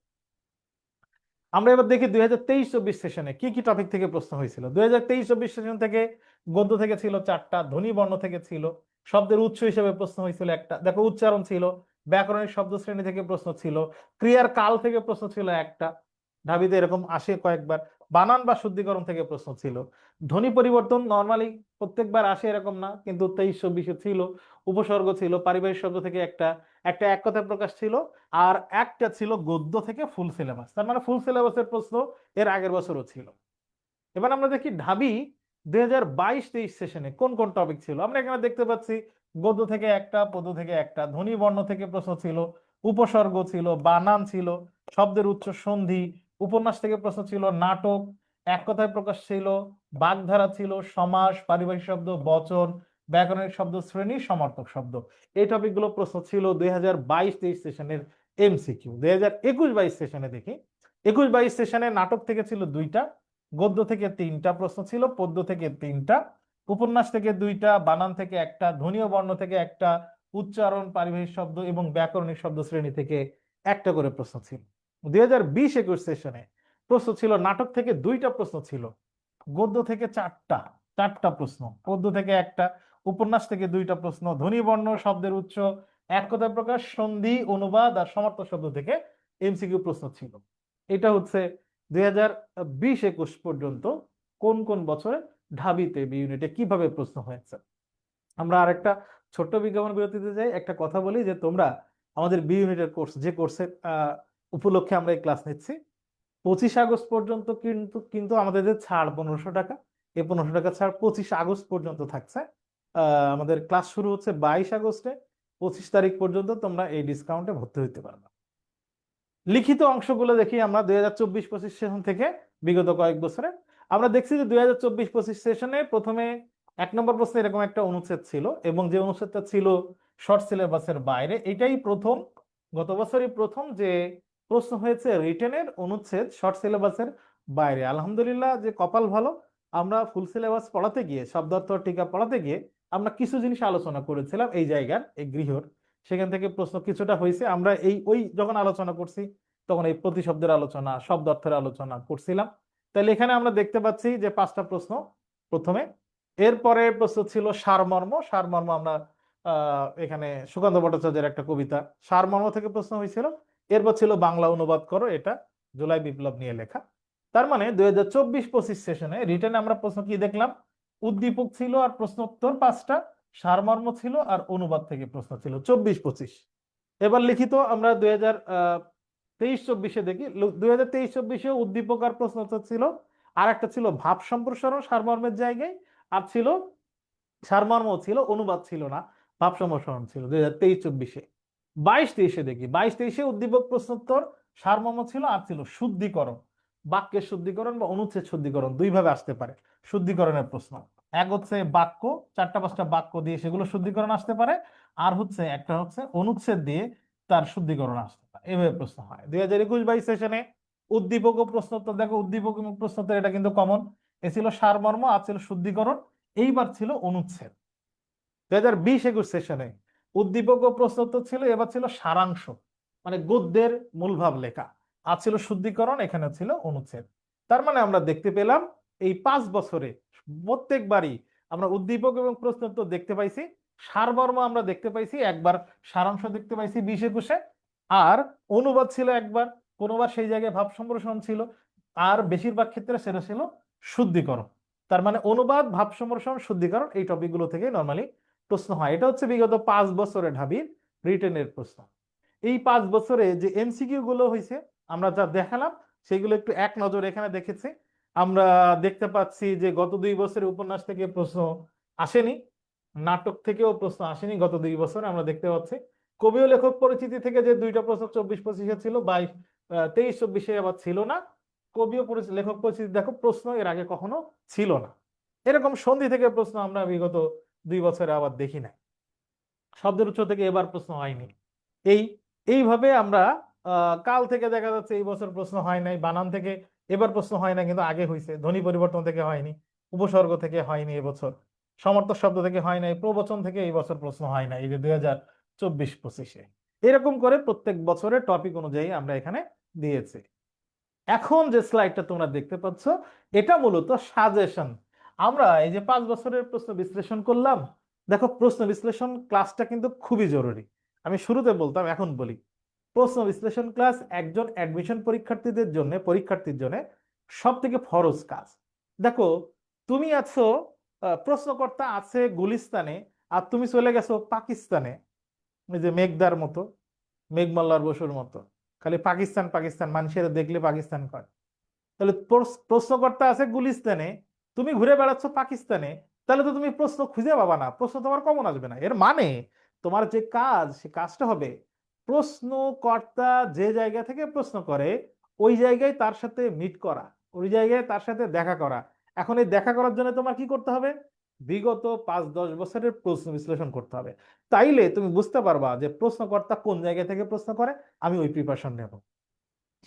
আমরা এবার দেখি 2023-24 সেশনে কি কি টপিক থেকে প্রশ্ন হয়েছিল। 2023-24 সেশন থেকে গদ্য থেকে ছিল 4টা, ধ্বনি বর্ণ থেকে ছিল, শব্দের উৎস হিসেবে প্রশ্ন হয়েছিল একটা, দেখো উচ্চারণ ছিল, ব্যাকরণিক শব্দ শ্রেণী থেকে প্রশ্ন ছিল, ক্রিয়ার কাল থেকে প্রশ্ন ছিল একটা, ঢাবিতে এরকম আসে কয়েকবার, বানান বা শুদ্ধিকরণ থেকে প্রশ্ন ছিল, ধ্বনি পরিবর্তন নর্মালি প্রত্যেকবার আসে এরকম না, কিন্তু 23-24 ছিল, উপসর্গ ছিল, পারিবারিক শব্দ থেকে একটা, একটা এক কথায় প্রকাশ ছিল, আর একটা ছিল গদ্য থেকে ফুল সিলেবাস। তার মানে ফুল সিলেবাসের প্রশ্ন এর আগের বছরও ছিল। এবার আমরা দেখি ঢাবি 2022-23 সেশনে কোন কোন টপিক ছিল। আমরা এখানে দেখতে পাচ্ছি গদ্য থেকে একটা, পদ্য থেকে একটা, ধ্বনি বর্ণ থেকে প্রশ্ন ছিল, উপসর্গ ছিল, বানান ছিল, শব্দের উচ্চ সন্ধি, উপন্যাস থেকে প্রশ্ন ছিল, নাটক, এক কথায় প্রকাশ ছিল, বাগধারা ছিল, সমাস, পারিভাষিক শব্দ, বচন, ব্যাকরণিক শব্দ শ্রেণী, সমার্থক শব্দ। এই টপিকগুলো প্রশ্ন ছিল 2022-23 সেশনের এমসিকিউ। 2021-22 সেশনে দেখি, 21-22 সেশনে নাটক থেকে ছিল 2টা, গদ্য থেকে 3টা প্রশ্ন ছিল, পদ্য থেকে 3টা, উপন্যাস থেকে 2টা, বানান থেকে একটা, ধ্বনি ও বর্ণ থেকে একটা, উচ্চারণ, পারিভাষিক শব্দ এবং ব্যাকরণিক শব্দ শ্রেণী থেকে একটা করে প্রশ্ন ছিল। 2020-21 সেশনে প্রশ্ন ছিল, নাটক থেকে 2টা প্রশ্ন ছিল, গদ্য থেকে 4টা প্রশ্ন, পদ্য থেকে একটা, উপন্যাস থেকে 2টা প্রশ্ন, ধ্বনি বর্ণ শব্দের উৎস, এক কথায় প্রকাশ, সন্ধি, অনুবাদ আর সমার্থক শব্দ থেকে এমসিকিউ প্রশ্ন ছিল। এটা হচ্ছে 2020-21 পর্যন্ত কোন কোন বছরে ঢাবিতে বি ইউনিটে কিভাবে প্রশ্ন হয়েছে। আমরা আরেকটা ছোট্ট বিজ্ঞাপন বিরতিতে যাই, একটা কথা বলি যে তোমরা আমাদের বি ইউনিটের কোর্স, যে কোর্সের উপলক্ষে আমরা এই ক্লাস নিচ্ছি, 25 আগস্ট পর্যন্ত কিন্তু কিন্তু আমাদের যে ছাড় 1500 টাকা, এই 1500 টাকা ছাড় 25 আগস্ট পর্যন্ত থাকছে। আমাদের ক্লাস শুরু হচ্ছে 22 আগস্টে, 25 তারিখ পর্যন্ত তোমরা এই ডিসকাউন্টে ভর্তি হতে পারবে। লিখিত অংশগুলো দেখি আমরা 2024-25 সেশন থেকে বিগত কয়েক বছরে। আমরা দেখছি যে 2024-25 সেশনে প্রথমে 1 নম্বর প্রশ্নে এরকম একটা অনুচ্ছেদ ছিল, এবং যে অনুচ্ছেদটা ছিল শর্ট সিলেবাসের বাইরে, এটাই প্রথম, গত বছরই প্রথম যে প্রশ্ন হয়েছে রিটেনের অনুচ্ছেদ শর্ট সিলেবাসের বাইরে। আলহামদুলিল্লাহ, যে কপাল ভালো, আমরা ফুল সিলেবাস পড়াতে গিয়ে, শব্দার্থ টিকা পড়াতে গিয়ে আমরা কিছু জিনিস আলোচনা করেছিলাম এই জায়গার, এই গৃহর, সেখান থেকে প্রশ্ন কিছুটা হয়েছে। আমরা ওই যখন আলোচনা করছি তখন এই প্রতিশব্দের আলোচনা, শব্দার্থের আলোচনা করছিলাম। তাহলে এখানে আমরা দেখতে পাচ্ছি যে 5টা প্রশ্ন প্রথমে, এরপরে প্রশ্ন ছিল সারমর্ম। সারমর্ম আমরা এখানে সুকান্ত ভট্টাচার্যের একটা কবিতা, সারমর্ম থেকে প্রশ্ন হয়েছিল। এরপর ছিল বাংলা অনুবাদ করো, এটা জুলাই বিপ্লব নিয়ে লেখা। তার মানে 2024-25 সেশনে রিটেনে আমরা প্রশ্ন কি দেখলাম, উদ্দীপক ছিল আর প্রশ্ন উত্তর 5টা, সারমর্ম ছিল আর অনুবাদ থেকে প্রশ্ন ছিল 24-25। এবার লিখিত আমরা 2023-24 দেখি, 2023-24 উদ্দীপক আর প্রশ্ন উত্তর ছিল, আর একটা ছিল ভাব সম্প্রসারণ সারমর্মের জায়গায়, আর ছিল সারমর্ম ছিল, অনুবাদ ছিল না, ভাব সম্প্রসারণ ছিল 2023-24। 22-23 দেখি, 22-23 উদ্দীপক প্রশ্নোত্তর, সারমর্ম ছিল, আর ছিল শুদ্ধিকরণ, বাক্যের শুদ্ধিকরণ বা অনুচ্ছেদ শুদ্ধিকরণ, দুই ভাবে আসতে পারে শুদ্ধিকরণের প্রশ্ন। এক হচ্ছে বাক্য, 4টা-5টা বাক্য দিয়ে সেগুলো শুদ্ধিকরণ আসতে পারে, আর হচ্ছে একটা হচ্ছে অনুচ্ছেদ দিয়ে তার শুদ্ধিকরণ আসতে পারে, এভাবে প্রশ্ন হয়। 2021-22 সেশনে উদ্দীপক ও প্রশ্নোত্তর, দেখো উদ্দীপক এবং প্রশ্নোত্তর এটা কিন্তু কমন, এ ছিল সারমর্ম আর ছিল শুদ্ধিকরণ, এইবার ছিল অনুচ্ছেদ। 2020-21 সেশনে উদ্দীপক ও প্রশ্নোত্তর ছিল, এবার ছিল সারাংশ, মানে গদ্যের মূলভাব লেখা, আর ছিল শুদ্ধিকরণ, এখানে ছিল অনুচ্ছেদ। তার মানে আমরা দেখতে পেলাম এই 5 বছরে প্রত্যেকবারই আমরা উদ্দীপক এবং প্রশ্নোত্তর দেখতে পাইছি, সারমর্ম আমরা দেখতে পাইছি একবার, সারাংশ দেখতে পাইছি 20-21-এ, আর অনুবাদ ছিল একবার, কোনোবার সেই জায়গায় ভাব সম্প্রসারণ ছিল, আর বেশিরভাগ ক্ষেত্রে সেটা ছিল শুদ্ধিকরণ। তার মানে অনুবাদ, ভাব সম্প্রসারণ, শুদ্ধিকরণ, এই টপিকগুলো থেকে নর্মালি প্রশ্ন হয়। এটা হচ্ছে বিগত 5 বছরে ঢাবির রিটেনের প্রশ্ন। এই 5 বছরে যে এমসিকিউ গুলো হয়েছে আমরা যা দেখালাম সেগুলো একটু এক নজর এখানে দেখেছি। আমরা দেখতে পাচ্ছি যে গত 2 বছরে উপন্যাস থেকে প্রশ্ন আসেনি, নাটক থেকেও প্রশ্ন আসেনি গত 2 বছরে আমরা দেখতে পাচ্ছি। কবি ও লেখক পরিচিতি থেকে যে দুইটা প্রশ্ন 24-25-এ ছিল, 23-24-এ আবার ছিল না। কবি ও লেখক পরিচিতি দেখো প্রশ্ন এর আগে কখনো ছিল না। এরকম সন্ধি থেকে প্রশ্ন আমরা বিগত 2 বছরে আবার দেখি নাই। শব্দের উৎস থেকে এবার প্রশ্ন হয়নি। এইভাবে আমরা কাল থেকে দেখা যাচ্ছে এই বছর প্রশ্ন হয় নাই, বানান থেকে এবার প্রশ্ন হয় না কিন্তু আগে হয়েছে, ধ্বনি পরিবর্তন থেকে হয়নি, উপসর্গ থেকে হয়নি এবছর, সমর্থক শব্দ থেকে হয় নাই, প্রবচন থেকে এই বছর প্রশ্ন হয় নাই, এই যে 2024-25-এ। এরকম করে প্রত্যেক বছরের টপিক অনুযায়ী আমরা এখানে দিয়েছি। এখন যে স্লাইডটা তোমরা দেখতে পাচ্ছ এটা মূলত সাজেশন। আমরা এই যে 5 বছরের প্রশ্ন বিশ্লেষণ করলাম, দেখো প্রশ্ন বিশ্লেষণ ক্লাসটা কিন্তু খুবই জরুরি। আমি শুরুতে বলতাম, এখন বলি, প্রশ্ন বিশ্লেষণ ক্লাস একজন অ্যাডমিশন পরীক্ষার্থীর জন্য সব থেকে ফরজ কাজ। দেখো তুমি আছো, প্রশ্নকর্তা আছে গুলিস্তানে, আর তুমি চলে গেছো পাকিস্তানে, ওই যে মেঘদার মতো, মেঘমাল্লার বসুর মতো, খালি পাকিস্তান পাকিস্তান মানুষের দেখলে পাকিস্তান কয়। তাহলে প্রশ্নকর্তা আছে গুলিস্তানে, তুমি ঘুরে বেড়াচ্ছ পাকিস্তানে, তাহলে তো তুমি প্রশ্ন খুঁজে পাবা না, প্রশ্ন তোমার কমন আসবে না। এর মানে তোমার যে কাজ, সে কাজটা হবে প্রশ্নকর্তা যে জায়গা থেকে প্রশ্ন করে ওই জায়গায় তার সাথে মিট করা, ওই জায়গায় তার সাথে দেখা করা। এখন এই দেখা করার জন্য তোমার কি করতে হবে? বিগত 5-10 বছরের প্রশ্ন বিশ্লেষণ করতে হবে। তাইলে তুমি বুঝতে পারবা যে প্রশ্নকর্তা কোন জায়গা থেকে প্রশ্ন করে, আমি ওই প্রিপারেশন নেব।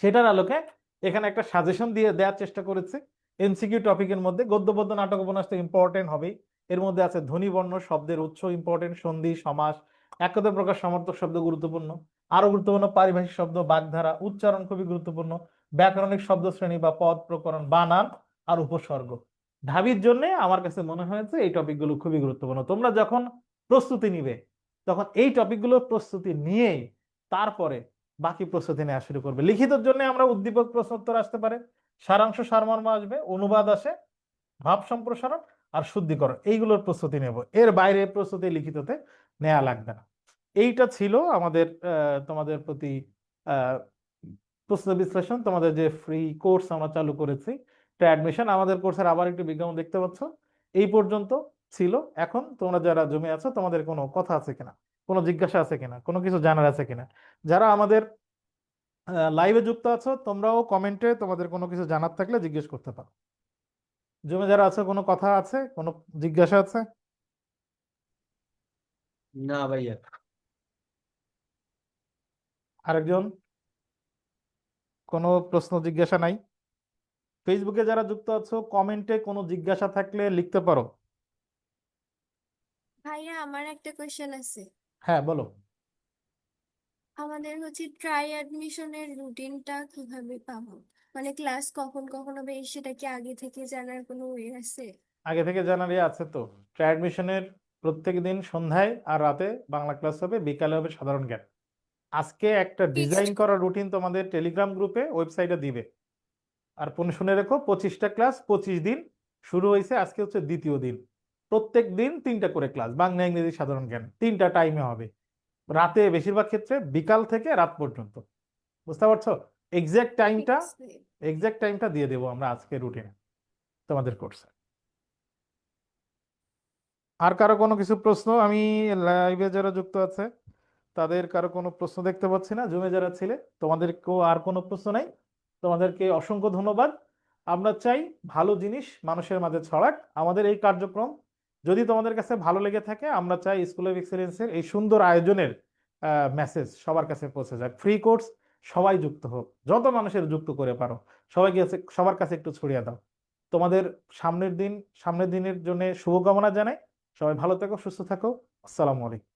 সেটার আলোকে এখানে একটা সাজেশন দিয়ে দেওয়ার চেষ্টা করেছে। এমসিকিউ টপিকের মধ্যে গদ্য পদ্য নাটক উপন্যাস তো ইম্পর্টেন্ট হবেই, এর মধ্যে আছে ধ্বনি বর্ণ, শব্দের উৎস ইম্পর্টেন্ট, সন্ধি, সমাস, এক কথায় প্রকাশ, সমর্থক শব্দ গুরুত্বপূর্ণ, আরো গুরুত্বপূর্ণ পারিভাষিক শব্দ, বাগধারা, উচ্চারণ খুবই গুরুত্বপূর্ণ, ব্যাকরণিক শব্দ শ্রেণী বা পদ, প্রকরণ, বানান আর উপসর্গ। ঢাবির জন্য আমার কাছে মনে হয়েছে এই টপিকগুলো খুবই গুরুত্বপূর্ণ। তোমরা যখন প্রস্তুতি নিবে তখন এই টপিকগুলোর প্রস্তুতি নিয়েই তারপরে বাকি প্রস্তুতি নেওয়া শুরু করবে। লিখিতের জন্য আমরা উদ্দীপক প্রশ্নোত্তর আসতে পারে, সারাংশ সারমর্ম আসবে, অনুবাদ আসে, ভাব সম্প্রসারণ আর শুদ্ধিকরণ, এইগুলোর প্রস্তুতি নেব। এর বাইরে প্রস্তুতি লিখিততে নেওয়া লাগবে না। এইটা ছিল আমাদের তোমাদের প্রতি প্রশ্ন বিশ্লেষণ, তোমাদের যে ফ্রি কোর্স আমরা চালু করেছি অ্যাডমিশন। আমাদের কোর্সের আবার একটু বিজ্ঞাপন দেখতে পাচ্ছ। এই পর্যন্ত ছিল। এখন তোমরা যারা জমে আছো তোমাদের কোনো কথা আছে কিনা, কোনো জিজ্ঞাসা আছে কিনা, কোনো কিছু জানার আছে কিনা? যারা আমাদের লাইভে যুক্ত আছো তোমরাও কমেন্টে তোমাদের কোনো কিছু জানার থাকলে জিজ্ঞেস করতে পারো। জমে যারা আছে কোনো কথা আছে, কোনো জিজ্ঞাসা আছে? না ভাইয়া। আরেকজন কোনো প্রশ্ন জিজ্ঞাসা নাই? ফেসবুকে যারা যুক্ত আছো কমেন্টে কোনো জিজ্ঞাসা থাকলে লিখতে পারো। ভাইয়া আমার একটা কোয়েশ্চেন আছে। হ্যাঁ বলো। আমাদের ট্রাই অ্যাডমিশনের রুটিনটা কিভাবে পাবো? মানে ক্লাস কখন কখন হবে সেটা কি আগে থেকে জানার কোনো ওয়ে আছে? আগে থেকে জানার ইয়ে আছে তো। অ্যাডমিশনের প্রত্যেক দিন সন্ধ্যায় আর রাতে বাংলা ক্লাস হবে, বিকালে হবে সাধারণ জ্ঞান। আজকে একটা ডিজাইন ফিক্সড। করা রুটিন তোমাদের টেলিগ্রাম গ্রুপে ওয়েবসাইটে দিবে। আর শুনে রেখো 25টা ক্লাস 25 দিন শুরু হয়েছে, আজকে হচ্ছে দ্বিতীয় দিন। প্রত্যেক দিন 3টা করে ক্লাস, বাংলা ইংরেজি সাধারণ জ্ঞান 3টা টাইমে হবে, রাতে বেশিরভাগ ক্ষেত্রে বিকাল থেকে রাত পর্যন্ত। বুঝতে পারছো? এক্সাক্ট টাইমটা দিয়ে দেবো আমরা আজকে রুটিনে তোমাদের কোর্সে। আর কারো কোনো কিছু প্রশ্ন? আমি লাইভে যারা যুক্ত আছে তাদের কারো কোনো প্রশ্ন দেখতে পাচ্ছি না। জুমে যারা ছিলে তোমাদেরকেও আর কোনো প্রশ্ন নাই। তোমাদেরকে অসংখ্য ধন্যবাদ। আমরা চাই ভালো জিনিস মানুষের মাঝে ছড়াক। আমাদের এই কার্যক্রম যদি তোমাদের কাছে ভালো লেগে থাকে, আমরা চাই স্কুল অফ এক্সেলেন্সের এই সুন্দর আয়োজনের মেসেজ সবার কাছে পৌঁছে যাক। ফ্রি কোর্স, সবাই যুক্ত হোক, যত মানুষের যুক্ত করে পারো সবার কাছে একটু ছড়িয়ে দাও। তোমাদের সামনের দিনের জন্য শুভকামনা জানাই। সবাই ভালো থাকো, সুস্থ থাকো। আসসালামু আলাইকুম।